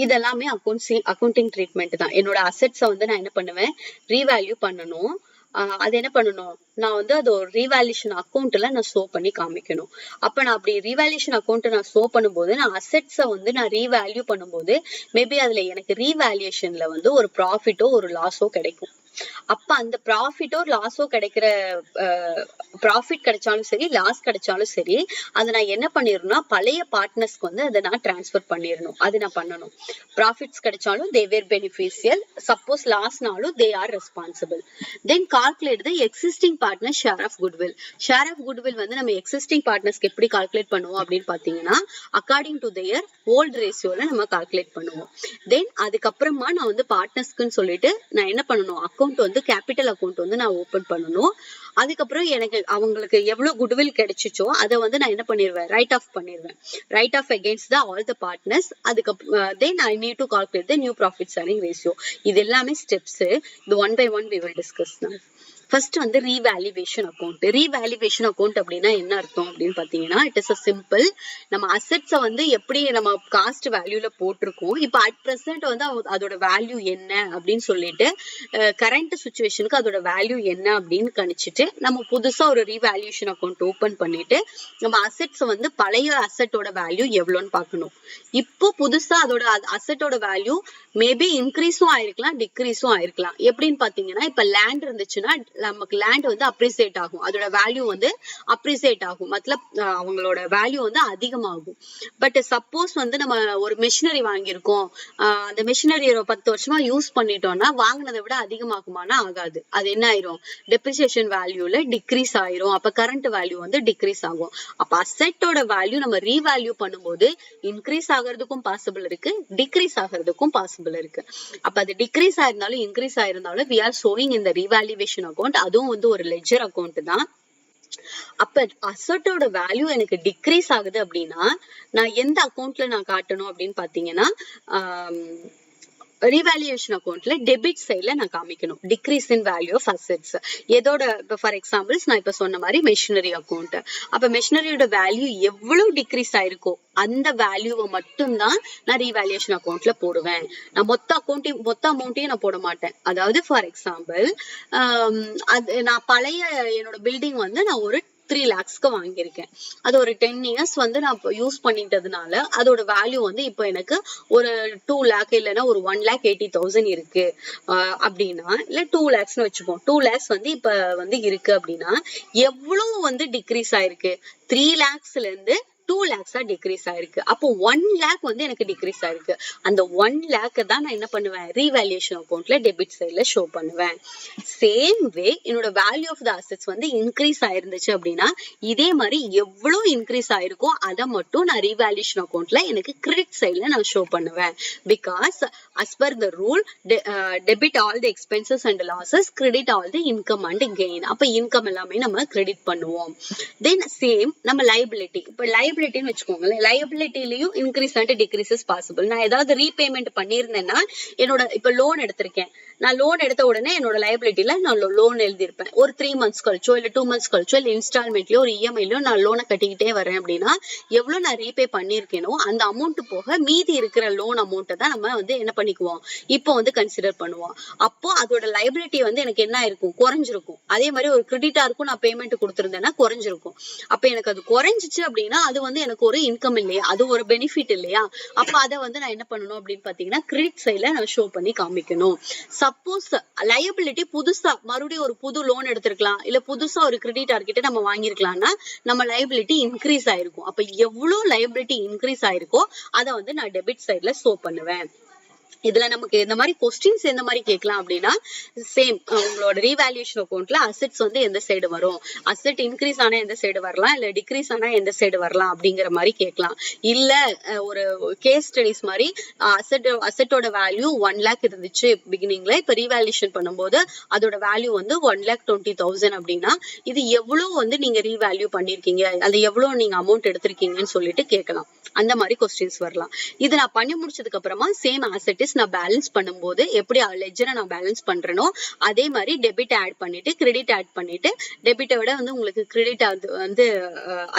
இதெல்லாமே அக்கௌண்டிங் ட்ரீட்மெண்ட் தான். என்னோட அசெட்ஸை வந்து நான் என்ன பண்ணுவேன், ரீவேல்யூ பண்ணணும். அது என்ன பண்ணணும், நான் வந்து அது ஒரு ரீவேல்யூஷன் அக்கௌண்ட்ல நான் ஷோ பண்ணி காமிக்கணும். அப்ப நான் அப்படி ரீவேல்யூஷன் அக்கௌண்ட் நான் ஷோ பண்ணும்போது நான் அசெட்ஸை வந்து நான் ரீவேல்யூ பண்ணும்போது மேபி அதுல எனக்கு ரீவேல்யூஷன்ல வந்து ஒரு ப்ராஃபிட்டோ ஒரு லாஸோ கிடைக்கும். அப்ப அந்த ப்ராஃபிட்டோ லாஸோ கிடைக்கிற ப்ராஃபிட் கிடைச்சாலும் சரி லாஸ் கிடைச்சாலும் சரி அதை நான் என்ன பண்ணிடணும்னா பழைய பார்ட்னர்ஸ்க்கு வந்து அதை நான் டிரான்ஸ்ஃபர் பண்ணிடணும். அது நான் பண்ணணும். ப்ராஃபிட்ஸ் கிடைச்சாலும் தே வேர் பெனிஃபிஷியல், சப்போஸ் லாஸ்னாலும் they are responsible. Then calculate the existing partner share of goodwill. Share of goodwill வந்து நம்ம எக்ஸிஸ்டிங் பார்ட்னர்ஸ்க்கு எப்படி கால்குலேட் பண்ணுவோம் அப்படின்னு பாத்தீங்கன்னா அக்கார்டிங் டு தேர் ஓல்ட் ரேஷியோல நம்ம கால்குலேட் பண்ணுவோம். தென் அதுக்கப்புறமா நான் வந்து பார்ட்னர்ஸ்க்குன்னு சொல்லிட்டு நான் என்ன பண்ணணும், அக்கௌண்ட் வந்து கேபிட்டல் அக்கௌண்ட் வந்து நான் ஓபன் பண்ணணும். அதுக்கப்புறம் எனக்கு அவங்களுக்கு எவ்வளவு குட்வில் கிடைச்சிச்சோ அதை வந்து நான் என்ன பண்ணிடுவேன், ரைட் ஆஃப் பண்ணிடுவேன். Write off against the all the partners. அதுக்கப்புறம் then I need to calculate the new profit sharing ratio. இது எல்லாமே ஸ்டெப்ஸ். இது one by one we will discuss now. First வந்து ரீவேல்யூவேஷன் அக்கௌண்ட். ரீவேல்யூவேஷன் அக்கௌண்ட் அப்படின்னா என்ன அர்த்தம் அப்படின்னு பாத்தீங்கன்னா இட் இஸ் அ சிம்பிள். நம்ம அசெட்ஸை வந்து எப்படி நம்ம காஸ்ட் வேல்யூல போட்டிருக்கோம், இப்போ அட் பிரசன்ட் வந்து அதோட வேல்யூ என்ன அப்படின்னு சொல்லிட்டு கரண்ட் சுச்சுவேஷனுக்கு அதோட வேல்யூ என்ன அப்படின்னு கணிச்சிட்டு நம்ம புதுசா ஒரு ரீவேல்யூஷன் அக்கௌண்ட் ஓபன் பண்ணிட்டு நம்ம அசெட்ஸ் வந்து பழைய அசெட்டோட வேல்யூ எவ்வளோன்னு பார்க்கணும். இப்போ புதுசா அதோட அசெட்டோட வேல்யூ மேபி இன்க்ரீஸும் ஆயிருக்கலாம் டிக்ரீஸும் ஆயிருக்கலாம். எப்படின்னு பாத்தீங்கன்னா இப்ப லேண்ட் இருந்துச்சுன்னா நமக்கு லேண்ட் வந்து அப்ரிசியேட் ஆகும், அதோட வேல்யூ வந்து அப்ரிசியேட் ஆகும், மத்தலப் அவங்களோட வேல்யூ வந்து அதிகமாகும். பட் சப்போஸ் வந்து நம்ம ஒரு மெஷினரி வாங்கியிருக்கோம், அந்த மெஷினரி 10 வருஷமா யூஸ் பண்ணிட்டோம்னா வாங்கினதை விட அதிகமாகுமானா ஆகாது. அது என்ன ஆயிரும், டெப்ரிசியேஷன் வேல்யூல டிக்ரீஸ் ஆயிரும். அப்ப கரண்ட் வேல்யூ வந்து டிக்ரீஸ் ஆகும். அப்ப அசெட்டோட வேல்யூ நம்ம ரீவேல்யூ பண்ணும்போது இன்க்ரீஸ் ஆகிறதுக்கும் பாசிபிள் இருக்கு, டிக்ரீஸ் ஆகிறதுக்கும் பாசிபிள் இருக்கு. அப்ப அது டிக்ரீஸ் ஆயிருந்தாலும் இன்க்ரீஸ் ஆயிருந்தாலும் we are showing in the revaluation account. அதுவும் வந்து ஒரு லெட்ஜர் அக்கௌண்ட் தான். அப்ப அசெட்டோட வேல்யூ எனக்கு டிக்ரீஸ் ஆகுது அப்படின்னா நான் எந்த அக்கௌண்ட்ல நான் காட்டணும் அப்படின்னு பாத்தீங்கன்னா ரீவேல்யூவேஷன் அக்கௌண்ட்ல டெபிட் சைட்ல நான் காமிக்கணும் decrease in value of assets. எதோட இப்போ ஃபார் எக்ஸாம்பிள்ஸ் நான் இப்ப சொன்ன மாதிரி மெஷினரி அக்கௌண்ட். அப்ப மெஷினரியோட வேல்யூ எவ்வளவு டிக்ரீஸ் ஆயிருக்கோ அந்த வேல்யூவை மட்டும்தான் நான் ரீவேல்யூவேஷன் அக்கௌண்ட்ல போடுவேன். நான் மொத்த அமௌண்ட்டையும் நான் போட மாட்டேன். அதாவது ஃபார் எக்ஸாம்பிள் அது நான் பழைய என்னோட பில்டிங் வந்து நான் ஒரு 3 lakhsக்கு வாங்கியிருக்கேன். அது ஒரு 10 years வந்து நான் யூஸ் பண்ணிட்டதுனால அதோட வேல்யூ வந்து இப்போ எனக்கு ஒரு 2 lakh இல்லைன்னா ஒரு 1,80,000 இருக்கு அப்படின்னா, இல்ல 2 lakhsன்னு வச்சுப்போம். 2 lakhs வந்து இப்ப வந்து இருக்கு அப்படின்னா எவ்வளவு வந்து டிக்ரீஸ் ஆயிருக்கு, 3 lakhsல இருந்து 2 lakhs டிக்ரீஸ் ஆயிருக்கு. அப்போ 1 lakh வந்து எனக்கு டிக்ரீஸ் ஆயிருக்கு. அந்த 1 lakh தான் நான் என்ன பண்ணுவேன், ரீவேல்யூஷன் அக்கௌண்ட்ல டெபிட் சைட்ல ஷோ பண்ணுவேன். சேம் வே என்னோட வேல்யூ ஆஃப் த அசெட்ஸ் வந்து இன்க்ரீஸ் ஆயிருந்துச்சு அப்படின்னா இதே மாதிரி எவ்வளவு இன்க்ரீஸ் ஆயிருக்கோ அதை மட்டும் நான் ரீவேல்யூஷன் அக்கௌண்ட்ல எனக்கு கிரெடிட் சைட்ல நான் ஷோ பண்ணுவேன். Because as per the rule debit all the expenses and losses, credit all the income and gain. அப்ப இன்கம் எல்லாமே நம்ம கிரெடிட் பண்ணுவோம். தென் சேம் நம்ம லைபிலிட்டி. இப்ப லைபிலிட்டின்னு வச்சுக்கோங்களேன், லைபிலிட்டிலையும் இன்க்ரீஸ் அண்ட் டிக்ரீசஸ் பாசிபிள். நான் ஏதாவது ரீபேமெண்ட் பண்ணியிருந்தேன்னா என்னோட இப்ப லோன் எடுத்திருக்கேன், நான் லோன் எடுத்த உடனே என்னோட லைபிலிட்டில நான் லோன் எழுதியிருப்பேன். ஒரு 3 months கழிச்சோ இல்ல 2 months கழிச்சோ இல்ல இன்ஸ்டால்மெண்ட்லயோ ஒரு இஎம்ஐலயோ நான் லோனை கட்டிக்கிட்டே வரேன் அப்படின்னா எவ்வளவு நான் ரீபே பண்ணிருக்கேனோ அந்த அமௌண்ட் போக மீதி இருக்கிற லோன் அமௌண்ட்டை தான் நம்ம வந்து என்ன பண்ணிக்குவோம், இப்போ வந்து கன்சிடர் பண்ணுவோம். அப்போ அதோட லைபிலிட்டி வந்து எனக்கு என்ன இருக்கும், குறைஞ்சிருக்கும். அதே மாதிரி ஒரு கிரெடிட்டாருக்கும் நான் பேமெண்ட் கொடுத்திருந்தேன்னா குறைஞ்சிருக்கும். அப்ப எனக்கு அது குறைஞ்சிச்சு அப்படின்னா அது வந்து எனக்கு ஒரு இன்கம் இல்லையா, அது ஒரு பெனிஃபிட் இல்லையா. அப்ப அதை வந்து நான் என்ன பண்ணணும் அப்படின்னு பாத்தீங்கன்னா கிரெடிட் சைட்ல நான் ஷோ பண்ணி காமிக்கணும். சப்போஸ் லயபிலிட்டி புதுசா மறுபடியும் ஒரு புது லோன் எடுத்திருக்கலாம், இல்ல புதுசா ஒரு கிரெடிட்டார் கிட்ட நம்ம வாங்கிருக்கலாம்னா நம்ம லயபிலிட்டி இன்க்ரீஸ் ஆயிருக்கும். அப்ப எவ்வளவு லயபிலிட்டி இன்க்ரீஸ் ஆயிருக்கோ அதை வந்து நான் டெபிட் சைட்ல ஷோ பண்ணுவேன். இதுல நமக்கு இந்த மாதிரி கொஸ்டின்ஸ் எந்த மாதிரி கேட்கலாம் அப்படின்னா சேம் உங்களோட ரீவேல்யூஷன் அக்கௌண்ட்ல அசெட்ஸ் வந்து எந்த சைடு வரும், அசெட் இன்க்ரீஸ் ஆனா எந்த சைடு வரலாம், இல்ல டிக்ரீஸ் ஆனா எந்த சைடு வரலாம் அப்படிங்கிற மாதிரி கேட்கலாம். இல்ல ஒரு கேஸ் ஸ்டடிஸ் மாதிரி அசெட்டோட வேல்யூ 1 lakh இருந்துச்சு பிகினிங்ல, இப்ப ரீவேல்யூஷன் பண்ணும்போது அதோட வேல்யூ வந்து 1,20,000 அப்படின்னா இது எவ்வளவு வந்து நீங்க ரீவேல்யூ பண்ணிருக்கீங்க, அது எவ்வளவு நீங்க அமௌண்ட் எடுத்திருக்கீங்கன்னு சொல்லிட்டு கேட்கலாம். அந்த மாதிரி கொஸ்டின்ஸ் வரலாம். இது நான் பண்ணி முடிச்சதுக்கு அப்புறமா சேம் அசெட் இஸ் நான் பேலன்ஸ் பண்ணும்போது எப்படி லெட்ஜரை நான் பேலன்ஸ் பண்றேனோ அதே மாதிரி டெபிட் ஆட் பண்ணிட்டு கிரெடிட் ஆட் பண்ணிட்டு டெபிட்டை விட வந்து உங்களுக்கு கிரெடிட் வந்து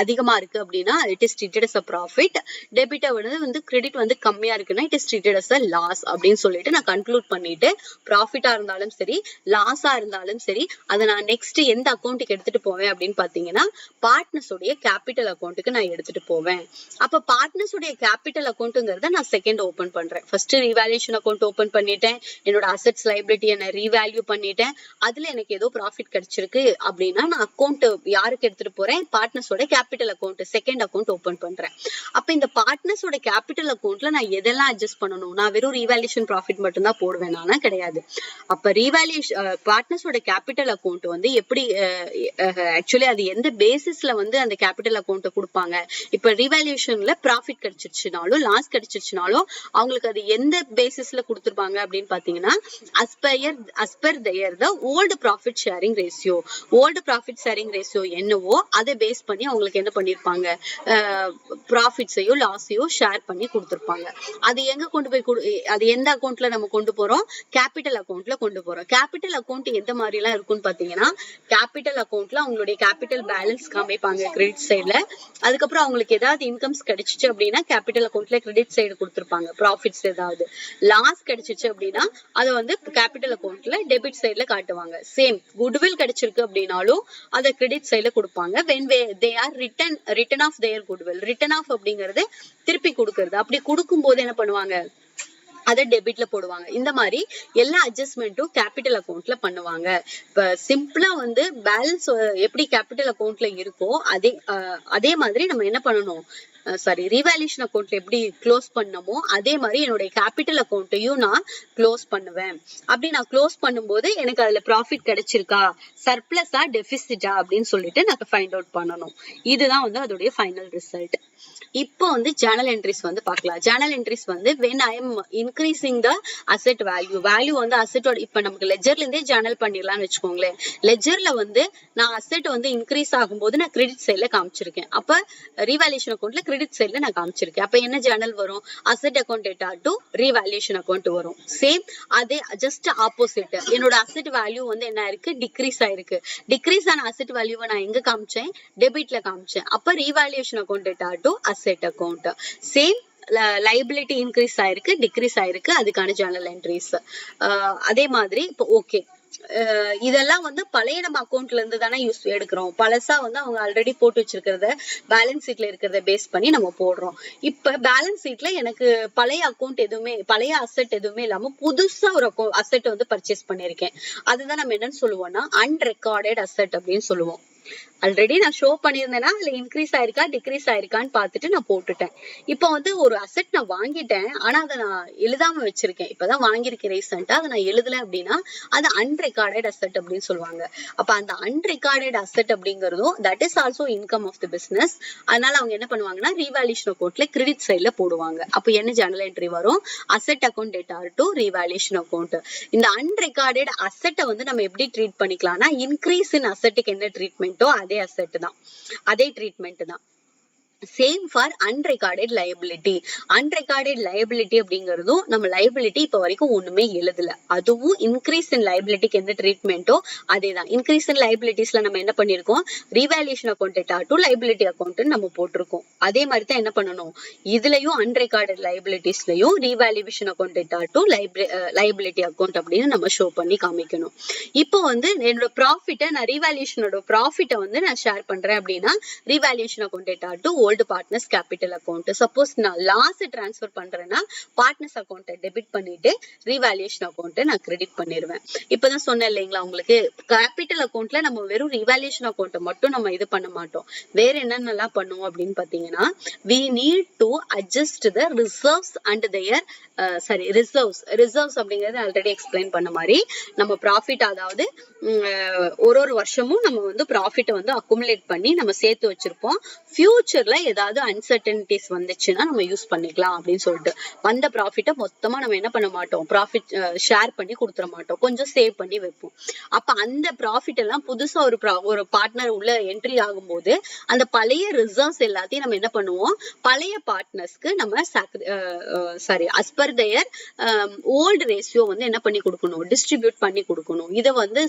அதிகமா இருக்கு அப்படின்னா it is treated as a profit, டெபிட்டை விட வந்து கிரெடிட் வந்து கம்மியா இருக்குன்னா it is treated as a loss அப்படின்னு சொல்லிட்டு நான் கன்க்ளூட் பண்ணிட்டு ப்ராஃபிட்டா இருந்தாலும் சரி லாஸா இருந்தாலும் சரி அதை நான் நெக்ஸ்ட் எந்த அக்கௌண்ட்டுக்கு எடுத்துட்டு போவேன் அப்படின்னு பாத்தீங்கன்னா பார்ட்னர்ஸ் உடைய கேபிட்டல் அக்கௌண்ட்டுக்கு நான் எடுத்துட்டு போவேன். அப்ப பார்ட்னர்ஸ் உடைய கேபிட்டல் அக்கௌண்ட்ங்கிறத நான் செகண்ட் ஓபன் பண்றேன். ஃபர்ஸ்ட் ரீவேல்யூஷன் அக்கௌண்ட் ஓபன் பண்ணிட்டேன், என்னோட அசெட்ஸ் லைபிலிட்டியை நான் ரீவேல்யூ பண்ணிட்டேன், அதுல எனக்கு ஏதோ ப்ராஃபிட் கிடைச்சிருக்கு அப்படின்னா நான் அக்கௌண்ட் யாருக்கு எடுத்துட்டு போறேன், பார்ட்னர்ஸோட capital account second account open பண்றேன். அப்ப இந்த பார்ட்னர்ஸோட கேபிட்டல் அக்கௌண்ட்ல நான் எதெல்லாம் அட்ஜஸ்ட் பண்ணணும், நான் வெறும் ரீவேல்யூஷன் ப்ராஃபிட் மட்டும் தான் போடுவேன் நானா கிடையாது. அப்ப ரீவேல்யூஷன் பார்ட்னர்ஸோட கேபிட்டல் அக்கௌண்ட் வந்து எப்படி ஆக்சுவலி அது எந்த பேசிஸ்ல வந்து அந்த கேபிட்டல் அக்கௌண்ட் கொடுப்பாங்க. இப்ப ரீவேல்யூஷன்ல ப்ராஃபிட் கிடைச்சிருச்சுனாலும் லாஸ் கிடைச்சிருச்சுனாலும் அவங்களுக்கு அது எந்த பேசிஸ்ல கொடுத்துருப்பாங்க அப்படின்னு பாத்தீங்கன்னா as per the old profit sharing ratio. Old profit sharing ratio என்னவோ அதை பேஸ் பண்ணி அவங்களுக்கு என்ன பண்ணிருப்பாங்க, ப்ராஃபிட்ஸையோ லாஸையோ ஷேர் பண்ணி கொடுத்துருப்பாங்க. அது எங்க கொண்டு போய் அது எந்த அக்கௌண்ட்ல நம்ம கொண்டு போறோம், கேபிட்டல் அக்கௌண்ட்ல கொண்டு போறோம். கேபிட்டல் அக்கௌண்ட் எந்த மாதிரி எல்லாம் இருக்கும்னு பாத்தீங்கன்னா கேபிட்டல் அக்கௌண்ட்ல அவங்களுடைய கேபிட்டல் பேலன்ஸ் காமிப்பாங்க கிரெடிட் சைட்ல. அதுக்கப்புறம் அவங்களுக்கு ஏதாவது இன்கம்ஸ் கிடைச்சிச்சு அப்படின்னா கேபிட்டல் அக்கௌண்ட்ல கிரெடிட் சைடு கொடுத்துருப்பாங்க. ப்ராஃபிட்ஸ் ஏதாவது லாஸ் கிடைச்சிச்சு அப்படின்னா அதை வந்து கேபிட்டல் அக்கௌண்ட்ல டெபிட் சைட்ல காட்டுவாங்க. சேம் குட்வில் கிடைச்சிருக்கு அப்படின்னாலும் அதை கிரெடிட் சைட்ல கொடுப்பாங்க. when they are written off their goodwill, written off அப்படிங்கிறது திருப்பி கொடுக்கறது. அப்படி கொடுக்கும் போது என்ன பண்ணுவாங்க, அதை டெபிட்ல போடுவாங்க. இந்த மாதிரி எல்லா அட்ஜஸ்ட்மெண்ட்டும் கேபிட்டல் அக்கௌண்ட்ல பண்ணுவாங்க. இப்ப சிம்பிளா வந்து பேலன்ஸ் எப்படி கேபிட்டல் அக்கௌண்ட்ல இருக்கோ அதே மாதிரி நம்ம என்ன பண்ணணும், ரீவேல்யூஷன் அக்கௌண்ட்ல எப்படி க்ளோஸ் பண்ணமோ அதே மாதிரி என்னுடைய கேபிட்டல் அக்கௌண்ட்டையும் நான் க்ளோஸ் பண்ணுவேன். அப்படி நான் க்ளோஸ் பண்ணும்போது எனக்கு அதுல ப்ராஃபிட் கிடைச்சிருக்கா, சர்ப்ளஸா டெபிசிட்டா அப்படின்னு சொல்லிட்டு நான் ஃபைண்ட் அவுட் பண்ணணும். இதுதான் வந்து அதோடைய ஃபைனல் ரிசல்ட். இப்போ வந்து ஜேர்னல் என்ட்ரிஸ் வந்து பார்க்கலாம். ஜேர்னல் என்ட்ரிஸ் வந்து when I am increasing the asset value வந்து அசெட்டோட இப்ப நமக்கு லெட்ஜர்ல இருந்தே ஜேர்னல் பண்ணிடலாம்னு வச்சுக்கோங்களேன். லெட்ஜர்ல வந்து நான் அசெட் வந்து இன்க்ரீஸ் ஆகும்போது நான் கிரெடிட் சைட்ல காமிச்சிருக்கேன். அப்ப ரீவேல்யூஷன் அக்கௌண்ட்ல கிரெடிட் சைட்ல நான் காமிச்சிருக்கேன். அப்ப என்ன ஜேர்னல் வரும், asset account data to revaluation account வரும். சேம் அதே ஜஸ்ட் ஆப்போசிட், என்னோட அசெட் வேல்யூ வந்து என்ன இருக்கு, டிக்ரீஸ் ஆயிருக்கு. டிக்ரீஸ் ஆன அசெட் வேல்யூவை நான் எங்க காமிச்சேன், டெபிட்ல காமிச்சேன். அப்ப revaluation account data to asset account. Same liability increase ஆயிருக்கு, டிக்ரீஸ் ஆயிருக்கு, அதுக்கான ஜேர்னல் என்ட்ரிஸ். அதே மாதிரி இப்போ ஓகே இதெல்லாம் வந்து பழைய நம்ம அக்கௌண்ட்ல இருந்து தானே எடுக்கிறோம். பழசா வந்து அவங்க ஆல்ரெடி போட்டு வச்சிருக்கிறத பேலன்ஸ் ஷீட்ல இருக்கிறத பேஸ் பண்ணி நம்ம போடுறோம். இப்ப பேலன்ஸ் ஷீட்ல எனக்கு பழைய அக்கௌண்ட் எதுவுமே, பழைய அசெட் எதுவுமே இல்லாம புதுசா ஒரு அசெட் வந்து பர்ச்சேஸ் பண்ணிருக்கேன். அதுதான் நம்ம என்னன்னு சொல்லுவோம்னா அன்ரெக்கார்டட் அசெட் அப்படின்னு சொல்லுவோம். ஆல்ரெடி நான் ஷோ பண்ணியிருந்தேன்னா அதுல இன்க்ரீஸ் ஆயிருக்கா டிக்ரீஸ் ஆயிருக்கான்னு பார்த்துட்டு நான் போட்டுட்டேன். இப்போ வந்து ஒரு அசெட் நான் வாங்கிட்டேன், ஆனா அதை நான் எழுதாம வச்சிருக்கேன். இப்பதான் வாங்கியிருக்கேன் ரீசெண்டா, அதை நான் எழுதல அப்படின்னா அது அன்ரெக்கார்டட் அசெட் அப்படின்னு சொல்லுவாங்க. அப்ப அந்த அன்ரெக்கார்டட் அசெட் அப்படிங்கறதும் that is also income of the business. அதனால அவங்க என்ன பண்ணுவாங்கன்னா ரீவேல்யூஷன் அக்கௌண்ட்ல கிரெடிட் சைட்ல போடுவாங்க. அப்ப என்ன ஜேர்னல் என்ட்ரி வரும், asset account data to revaluation account. இந்த அன்ரெக்கார்டட் அசெட்டை வந்து நம்ம எப்படி ட்ரீட் பண்ணிக்கலாம்னா இன்க்ரீஸ் இன் அசெட்டுக்கு என்ன ட்ரீட்மெண்ட்டோ அதே அசெட் தான், அதே ட்ரீட்மெண்ட் தான். Same for unrecorded liability. Unrecorded liability அப்படிங்கிறதும் நம்ம லைபிலிட்டி இப்ப வரைக்கும் ஒண்ணுமே எழுதல, அதுவும் இன்க்ரீஸ் இன் லைபிலிட்டிக்கு என்ன ட்ரீட்மெண்ட்டோ அதே தான். இன்க்ரீஸ் இன் லைபிலிட்டிஸ்ல நம்ம என்ன பண்ணிருக்கோம், revaluation account data to liability account நம்ம போட்டிருக்கோம். அதே மாதிரி தான் என்ன பண்ணணும், இதுலயும் அன்ரெக்கார்டட் லைபிலிட்டிஸ்லயும் revaluation account data to liability account அப்படின்னு நம்ம ஷோ பண்ணி காமிக்கணும். இப்போ வந்து என்னோட ப்ராஃபிட்டை நான் ரீவேல்யூஷனோட ப்ராஃபிட்டை வந்து நான் ஷேர் பண்றேன் அப்படின்னா revaluation account data to old partners capital account. Suppose நான் லாஸ் டிரான்ஸ்ஃபர் பண்றேன்னா பார்ட்னர்ஸ் அக்கௌண்ட்டை டெபிட் பண்ணிட்டு ரீவேல்யூஷன் அக்கௌண்ட்டை நான் கிரெடிட் பண்ணிடுவேன். இப்பதான் சொன்னேன் இல்லைங்களா உங்களுக்கு, கேபிட்டல் அக்கௌண்ட்ல நம்ம வெறும் ரீவேல்யூஷன் அக்கௌண்ட்டை மட்டும் நம்ம இது பண்ண மாட்டோம், வேற என்னென்னலாம் பண்ணுவோம் அப்படின்னு பாத்தீங்கன்னா we need to adjust the reserves and their reserves அப்படிங்கறது ஆல்ரெடி எக்ஸ்பிளைன் பண்ண மாதிரி நம்ம ப்ராஃபிட், அதாவது ஒரு வருஷமும் நம்ம வந்து ப்ராஃபிட்டை வந்து அக்குமுலேட் பண்ணி நம்ம சேர்த்து வச்சிருப்போம். ஃபியூச்சர்ல ஃபியூச்சர்ல ஏதாவது அன்சர்டனிட்டிஸ் வந்துச்சுன்னா நம்ம யூஸ் பண்ணிக்கலாம் அப்படின்னு சொல்லிட்டு வந்த ப்ராஃபிட்டை மொத்தமா நம்ம என்ன பண்ண மாட்டோம், ப்ராஃபிட் ஷேர் பண்ணி கொடுத்துட மாட்டோம், கொஞ்சம் சேவ் பண்ணி வைப்போம். அப்ப அந்த ப்ராஃபிட் எல்லாம் புதுசா ஒரு பார்ட்னர் உள்ள என்ட்ரி ஆகும்போது அந்த பழைய ரிசர்வ்ஸ் எல்லாத்தையும் நம்ம என்ன பண்ணுவோம், பழைய பார்ட்னர்ஸ்க்கு நம்ம as per their old ratio வந்து என்ன பண்ணி கொடுக்கணும், டிஸ்ட்ரிபியூட் பண்ணி கொடுக்கணும். இதை வந்து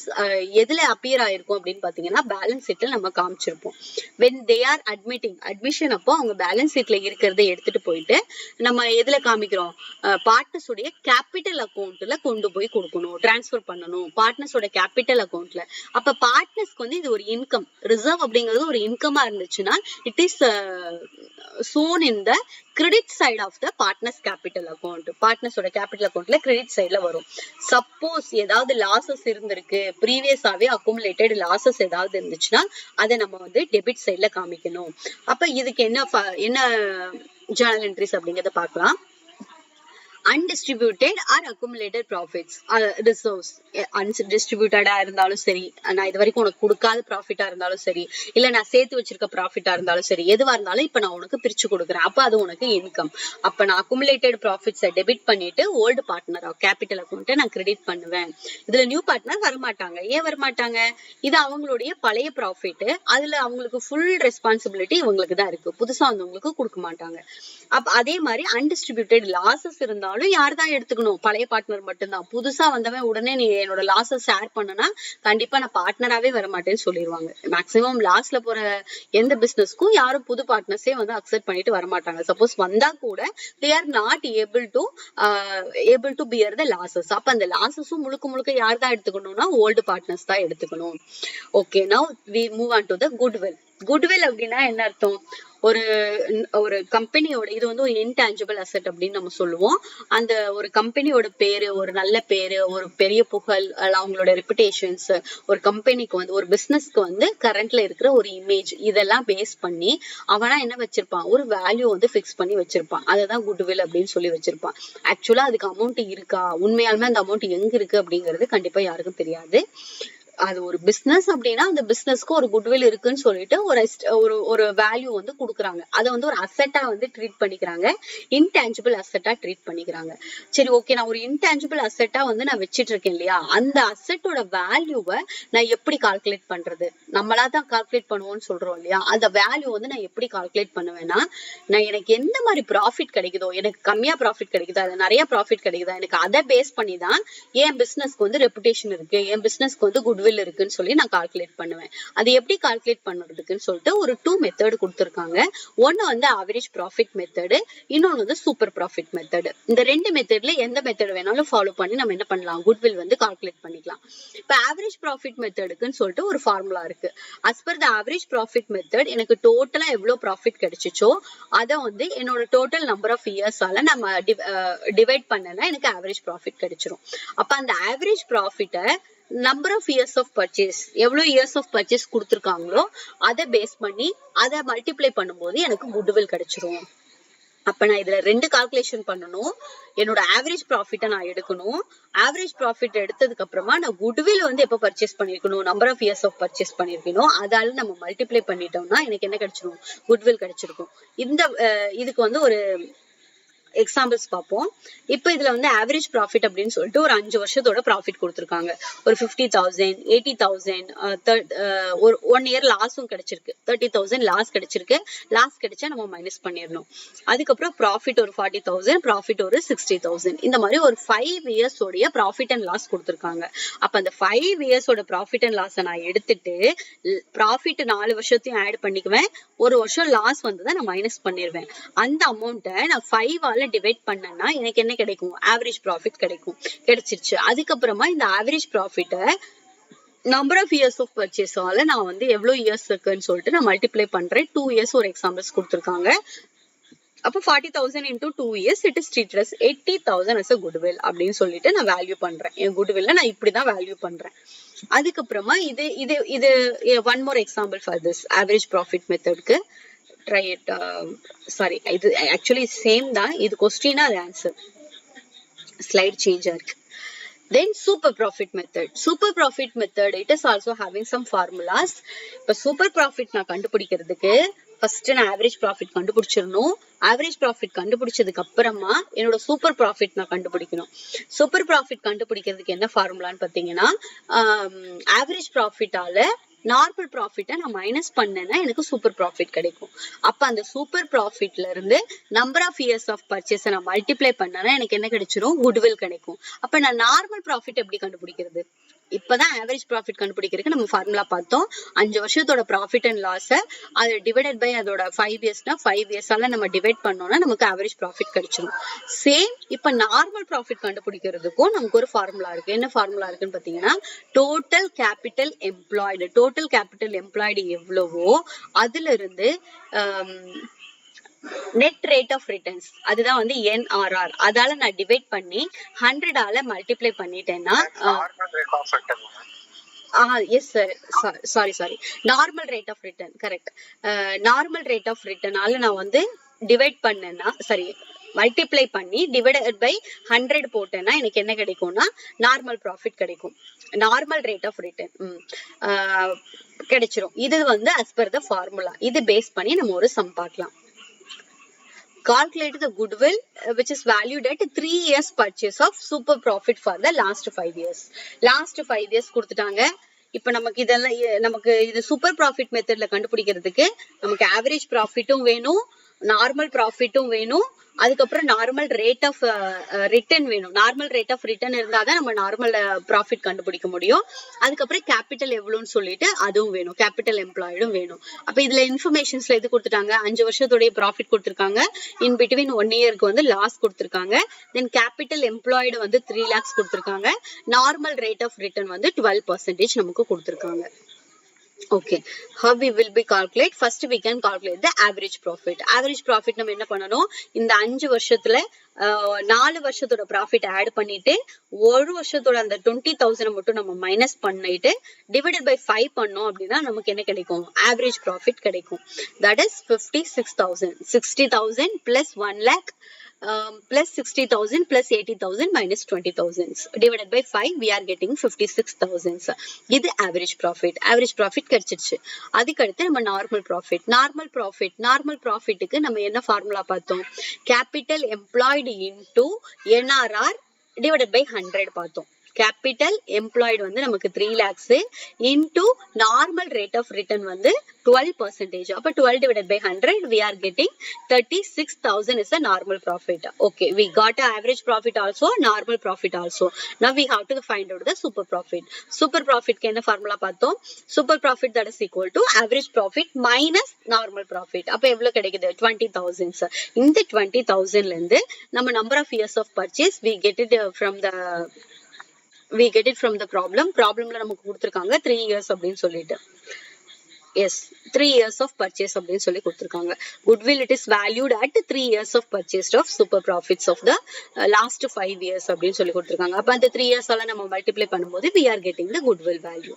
எதுல அப்பியர் ஆயிருக்கும் அப்படின்னு பாத்தீங்கன்னா பேலன்ஸ் ஷீட்ல நம்ம காமிச்சிருப்போம். when they are admission அப்போ அவங்க பேலன்ஸ் ஷீட்ல இருக்கிறத எடுத்துட்டு போயிட்டு நம்ம எதுல காமிக்கிறோம், பார்ட்னர்ஸ் உடைய கேபிட்டல் அக்கௌண்ட்ல கொண்டு போய் கொடுக்கணும், டிரான்ஸ்பர் பண்ணணும் பார்ட்னர்ஸோட கேபிட்டல் அக்கௌண்ட்ல. அப்ப பார்ட்னர்ஸ்க்கு வந்து இது ஒரு இன்கம், ரிசர்வ் அப்படிங்கிறது ஒரு இன்கமா இருந்துச்சுன்னா it is shown in the credit side of the partners capital account. பார்ட்னர்ஸோட கேபிட்டல் அக்கௌண்ட்ல கிரெடிட் சைட்ல வரும். சப்போஸ் ஏதாவது லாசஸ் இருந்திருக்கு, ப்ரீவியஸாவே அக்குமுலேட்டட் லாசஸ் ஏதாவது இருந்துச்சுன்னா அதை நம்ம வந்து டெபிட் சைட்ல காமிக்கணும். அப்ப இதுக்கு என்ன ஜர்னல் என்ட்ரிஸ் அப்படிங்கறத பார்க்கலாம். undistributed or accumulated profits reserves, undistributed இருந்தாலும் சரி, நான் இது வரைக்கும் உனக்கு கொடுக்காத ப்ராஃபிட்டா இருந்தாலும் சரி, இல்ல நான் சேர்த்து வச்சிருக்க ப்ராஃபிட்டா இருந்தாலும் சரி, எதுவா இருந்தாலும் இப்ப நான் உனக்கு பிரிச்சு கொடுக்குறேன். அப்ப அது உனக்கு இன்கம். அப்ப நான் அக்குமுலேட்டட் ப்ராஃபிட்ஸை டெபிட் பண்ணிட்டு ஓல்டு பார்ட்னர் கேபிட்டல் அக்கௌண்ட்டை நான் கிரெடிட் பண்ணுவேன். இதுல நியூ பார்ட்னர் வரமாட்டாங்க. ஏன் வரமாட்டாங்க, இது அவங்களுடைய பழைய ப்ராஃபிட், அதுல அவங்களுக்கு ஃபுல் ரெஸ்பான்சிபிலிட்டி இவங்களுக்கு தான் இருக்கு, புதுசா வந்தவங்களுக்கு கொடுக்க மாட்டாங்க. அப்ப அதே மாதிரி அன்டிஸ்ட்ரிபியூட்டட் லாசஸ் இருந்தாலும் யார் தான் எடுத்துக்கணும், பழைய பார்ட்னர் மட்டும்தான். புதுசா வந்தவன் உடனே நீ என்னோட லாஸை ஷேர் பண்ணனா கண்டிப்பா நான் பார்ட்னராவே வரமாட்டேன்னு சொல்லிடுவாங்க. மேக்சிமம் லாஸ்ல போற எந்த பிசினஸ்க்கும் யாரும் புது பார்ட்னர்ஸே வந்து அக்செப்ட் பண்ணிட்டு வரமாட்டாங்க. சப்போஸ் வந்தா கூட they are not able to bear the losses. அப்ப அந்த லாசஸும் முழுக்க யார் தான் எடுத்துக்கணும்னா ஓல்டு பார்ட்னர்ஸ் தான் எடுத்துக்கணும். Okay, now we move on to the goodwill. Goodwill அப்படின்னா என்ன அர்த்தம், ஒரு கம்பெனியோட இது வந்து ஒரு இன்டான்ஜிபிள் அசெட் அப்படின்னு நம்ம சொல்லுவோம். அந்த ஒரு கம்பெனியோட பேரு, ஒரு நல்ல பேரு, ஒரு பெரிய புகழ், அவங்களோட ரெப்புடேஷன்ஸ், ஒரு கம்பெனிக்கு வந்து ஒரு பிசினஸ்க்கு வந்து கரண்ட்ல இருக்கிற ஒரு இமேஜ், இதெல்லாம் பேஸ் பண்ணி அவனா என்ன வச்சிருப்பான், ஒரு வேல்யூ வந்து பிக்ஸ் பண்ணி வச்சிருப்பான். அததான் குட்வில் அப்படின்னு சொல்லி வச்சிருப்பான். ஆக்சுவலா அதுக்கு அமௌண்ட் இருக்கா, உண்மையாலுமே அந்த அமௌண்ட் எங்க இருக்கு அப்படிங்கிறது கண்டிப்பா யாருக்கும் தெரியாது. அது ஒரு பிசினஸ் அப்படின்னா அந்த பிசினஸ்க்கு ஒரு குட்வில் இருக்குன்னு சொல்லிட்டு ஒரு வேல்யூ வந்து கொடுக்குறாங்க. அதை வந்து ஒரு அசெட்டா வந்து ட்ரீட் பண்ணிக்கிறாங்க, இன்டான்ஜிபிள் அசெட்டா ட்ரீட் பண்ணிக்கிறாங்க. சரி, ஓகே, நான் ஒரு இன்டான்ஜிபிள் அசெட்டா வந்து நான் வச்சிட்டு இருக்கேன் இல்லையா, அந்த அசெட்டோட வேல்யூவை நான் எப்படி கால்குலேட் பண்றது, நம்மளா தான் கால்குலேட் பண்ணுவோம்னு சொல்றோம் இல்லையா, அந்த வேல்யூ வந்து நான் எப்படி கால்குலேட் பண்ணுவேன்னா, நான் எனக்கு எந்த மாதிரி ப்ராஃபிட் கிடைக்குதோ, எனக்கு கம்மியா ப்ராஃபிட் கிடைக்குதா, அது நிறைய ப்ராஃபிட் கிடைக்குதா, எனக்கு அதை பேஸ் பண்ணி தான் என் பிசினஸ்க்கு வந்து ரெப்புடேஷன் இருக்கு, என் பிசினஸ்க்கு வந்து குட்வில் இருக்குன்னு சொல்லி நான் கால்குலேட் பண்ணுவேன். அது எப்படி கால்குலேட் பண்றதுக்குன்னு சொல்லிட்டு ஒரு 2 மெத்தட் கொடுத்திருக்காங்க. ஒன்னு வந்து ஆவரேஜ் ப்ராஃபிட் மெத்தட், இன்னொன்னு வந்து சூப்பர் ப்ராஃபிட் மெத்தட். இந்த 2 மெத்தட்ல எந்த மெத்தட் வேணாலும் ஃபாலோ பண்ணி நம்ம என்ன பண்ணலாம், குட்வில் வந்து கால்குலேட் பண்ணிக்கலாம். இப்ப ஆவரேஜ் ப்ராஃபிட் மெத்தடுக்குன்னு சொல்லிட்டு ஒரு ஃபார்முலா இருக்கு. as per the average profit method எனக்கு டோட்டலா எவ்வளவு ப்ராஃபிட் கிடைச்சிச்சோ அதை வந்து என்னோட டோட்டல் நம்பர் ஆஃப் இயர்ஸால நம்ம டிவைட் பண்ணனா எனக்கு ஆவரேஜ் ப்ராஃபிட் கிடைச்சிரும். அப்ப அந்த ஆவரேஜ் ப்ராஃபிட்டை number of years of purchase, எவ்வளவு இயர்ஸ் ஆஃப் பர்ச்சேஸ் கொடுத்துருக்காங்களோ அதை பேஸ் பண்ணி அதை மல்டிப்ளை பண்ணும்போது எனக்கு குட்வில் கிடைச்சிரும். அப்ப நான் இதுல 2 கால்குலேஷன் பண்ணணும். என்னோட ஆவரேஜ் ப்ராஃபிட்டை நான் எடுக்கணும். ஆவரேஜ் ப்ராஃபிட் எடுத்ததுக்கு அப்புறமா நான் குட்வில் வந்து எப்ப பர்ச்சேஸ் பண்ணிருக்கணும், number of years of purchase பண்ணிருக்கணும், அதால நம்ம மல்டிப்ளை பண்ணிட்டோம்னா எனக்கு என்ன கிடைச்சிரும், குட்வில் கிடைச்சிருக்கும். இதுக்கு வந்து ஒரு எக்ஸாம்பிள்ஸ் பார்ப்போம். இப்போ இதுல வந்து ஆவரேஜ் ப்ராஃபிட் அப்படின்னு சொல்லிட்டு ஒரு 5 வருஷத்தோட ப்ராஃபிட் கொடுத்துருக்காங்க. ஒரு 50,000, 80,000, ஒரு 1 இயர் லாஸும் கிடைச்சிருக்கு, 30,000 லாஸ் கிடைச்சிருக்கு. லாஸ் கிடைச்சா நம்ம மைனஸ் பண்ணிடணும். அதுக்கப்புறம் ப்ராஃபிட் ஒரு 40,000, ப்ராஃபிட் ஒரு 60,000. இந்த மாதிரி ஒரு 5 இயர்ஸ் உடைய ப்ராஃபிட் அண்ட் லாஸ் கொடுத்துருக்காங்க. அப்ப அந்த 5 இயர்ஸோட ப்ராஃபிட் அண்ட் லாஸை நான் எடுத்துட்டு ப்ராஃபிட் 4 வருஷத்தையும் ஆட் பண்ணிக்குவேன். ஒரு வருஷம் லாஸ் வந்ததை நான் மைனஸ் பண்ணிடுவேன். அந்த அமௌண்ட்டை நான் 5 டிவைட் பண்ணனா எனக்கு என்ன கிடைக்கும், ஆவரேஜ் ப்ராஃபிட் கிடைச்சிருச்சு. அதுக்கப்புறமா இந்த ஆவரேஜ் ப்ராஃபிட்டை நம்பர் ஆஃப் இயர்ஸ் ஆஃப் பர்ச்சேஸால நான் வந்து எவ்வளவு இயர்ஸ் இருக்குன்னு சொல்லிட்டு நான் மல்டிப்ளை பண்றேன். 2 இயர்ஸ் ஒரு எக்ஸாம்பிள்ஸ் கொடுத்துருக்காங்க. அப்போ 40,000 into 2 years it is treated as 80,000 as a goodwill அப்படின்னு சொல்லிட்டு நான் வேல்யூ பண்றேன். என் குட்வில்ல நான் இப்படிதான் வேல்யூ பண்றேன். அதுக்கப்புறமா இது one more example for this average profit methodக்கு try it. Sorry, இது actually same தான். இது question அது answer. Slide change இருக்கு. Then super profit method. Super profit method it is also having some formulas. இப்ப super profit நான் கண்டுபிடிக்கிறதுக்கு first நான் average profit கண்டுபிடிச்சிடணும். Average profit கண்டுபிடிச்சதுக்கு அப்புறமா என்னோட சூப்பர் ப்ராஃபிட் நான் கண்டுபிடிக்கணும். சூப்பர் ப்ராஃபிட் கண்டுபிடிக்கிறதுக்கு என்ன ஃபார்முலான்னு பாத்தீங்கன்னா, ஆவரேஜ் ப்ராஃபிட்டால நார்மல் ப்ராஃபிட்டை நான் மைனஸ் பண்ணேன்னா எனக்கு சூப்பர் ப்ராஃபிட் கிடைக்கும். அப்ப அந்த சூப்பர் ப்ராஃபிட்ல இருந்து number of years of purchase நான் மல்டிப்ளை பண்ணேன்னா எனக்கு என்ன கிடைச்சிரும்? குட்வில் கிடைக்கும். அப்ப நான் நார்மல் ப்ராஃபிட் எப்படி கண்டுபிடிக்கிறது? இப்பதான் ஆவரேஜ் ப்ராஃபிட் கண்டுபிடிக்கிறதுக்கு நம்ம ஃபார்முலா பார்த்தோம். 5 வருஷத்தோட ப்ராஃபிட் அண்ட் லாஸ் அதை டிவைடட் பை அதோட 5 இயர்ஸ்னா 5 இயர்ஸால நம்ம டிவைட் பண்ணோம்னா நமக்கு ஆவரேஜ் ப்ராஃபிட் கிடைச்சிடும். சேம் இப்ப நார்மல் ப்ராஃபிட் கண்டுபிடிக்கிறதுக்கும் நமக்கு ஒரு ஃபார்முலா இருக்கு. என்ன ஃபார்முலா இருக்குன்னு பாத்தீங்கன்னா, total capital employed. Total capital employed எவ்வளவோ அதுல இருந்து நெட் ரேட் ஆஃப் ரிட்டர்ன்ஸ், அதுதான் வந்து NRR, அதால நான் டிவைட் பண்ணி 100 ஆல மல்டிப்ளை பண்ணிட்டேன்னா yes sir, sorry normal rate of return, correct. Normal rate of ரிட்டர்னால நான் வந்து டிவைட் பண்ணேன்னா, சாரி மல்டிப்ளை பண்ணி டிவைடட் பை 100 போட்டேன்னா எனக்கு என்ன கிடைக்கும்னா நார்மல் ப்ராஃபிட் கிடைக்கும். நார்மல் ரேட் ஆஃப் ரிட்டர்ன் கிடைச்சிரும். இது வந்து as per the formula. இது பேஸ் பண்ணி நம்ம ஒரு சம் பார்க்கலாம். Calculate the goodwill which is valued at 3 years purchase of super profit for the last 5 years. Last 5 years கொடுத்துட்டாங்க. இப்ப நமக்கு இதெல்லாம் நமக்கு இது சூப்பர் ப்ராஃபிட் மெத்தட்ல கண்டுபிடிக்கிறதுக்கு நமக்கு ஆவரேஜ் ப்ராஃபிட்டும் வேணும், நார்மல் ப்ராஃபிட்டும் வேணும், அதுக்கப்புறம் நார்மல் ரேட் ஆஃப் ரிட்டர்ன் வேணும். நார்மல் ரேட் ஆஃப் ரிட்டர்ன் இருந்தாதான் நம்ம நார்மல் ப்ராஃபிட் கண்டுபிடிக்க முடியும். அதுக்கப்புறம் கேபிட்டல் எவ்வளவுன்னு சொல்லிட்டு அதுவும் வேணும், கேபிட்டல் எம்ப்ளாய்டும் வேணும். அப்ப இதுல இன்ஃபர்மேஷன்ஸ்ல எது கொடுத்துட்டாங்க? 5 வருஷத்துடைய ப்ராஃபிட் கொடுத்துருக்காங்க, இன் பிட்வீன் 1 இயருக்கு வந்து லாஸ் கொடுத்துருக்காங்க, தென் கேபிட்டல் எம்ப்ளாய்டு வந்து 3 lakhs கொடுத்துருக்காங்க, நார்மல் ரேட் ஆஃப் ரிட்டர்ன் வந்து 12% நமக்கு கொடுத்துருக்காங்க. Okay, how we will be calculate? First we can calculate the average profit. Average profit நம்ம என்ன பண்ணணும்? இந்த 5 வருஷத்துல 4 வருஷத்தோட ப்ராஃபிட் ஆட் பண்ணிட்டு 1 வருஷத்தோட அந்த 20,000 மட்டும் நம்ம மைனஸ் பண்ணிட்டு டிவைடட் பை 5 பண்ணோம் அப்படின்னா நமக்கு என்ன கிடைக்கும்? ஆவரேஜ் ப்ராஃபிட் கிடைக்கும். That is 56,000. 60,000 plus 1 lakh plus 60,000 plus 80,000 minus 20,000 divided by 5 we are getting 56,000. இது average profit. Average profit கிடைச்சிருச்சு. அதுக்கு அடுத்து நம்ம நார்மல் ப்ராஃபிட்டுக்கு நம்ம என்ன ஃபார்முலா பார்த்தோம்? Capital employed into NRR divided by 100 பார்த்தோம். கேபிட்டல் எம்ப்ளாய்டு வந்து நமக்கு 3 lakhs into normal rate of return வந்து 12%. அப்ப 12 divided by 100 we are getting 36,000 is a normal profit. Okay, we got a average profit also, normal profit also. Now we have to find out the super profit. Super profit க்கு என்ன formula பார்த்தோம்? Super profit that is equal to average profit minus normal profit. அப்ப எவ்வளவு கிடைக்குது? 20,000. இந்த 20,000ல இருந்து நம்ம number of years of purchase we get it from the problemல நமக்கு கொடுத்திருக்காங்க 3 years அப்படின்னு சொல்லிட்டு. Yes, 3 years of purchase அப்படின்னு சொல்லி கொடுத்திருக்காங்க. Goodwill it is valued at 3 years of purchase of super profits of the last 5 years அப்படின்னு சொல்லி கொடுத்திருக்காங்க. அப்ப அந்த 3 years ஆல நம்ம மல்டிப்ளை பண்ணும்போது we are getting the goodwill value.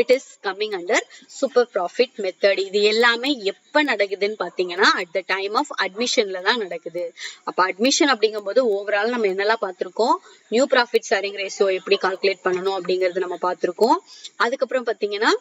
It is coming under super profit method. இது எல்லாமே எப்ப நடக்குதுன்னு பாத்தீங்கன்னா at the time of admissionல தான் நடக்குது. அப்ப அட்மிஷன் அப்படிங்கும்போது ஓவரால் நம்ம என்னெல்லாம் பார்த்திருக்கோம்? நியூ ப்ராஃபிட் ஷேரிங் ரேஷியோ எப்படி கால்குலேட் பண்ணணும் அப்படிங்கறது நம்ம பார்த்திருக்கோம். அதுக்கப்புறம் பாத்தீங்கன்னா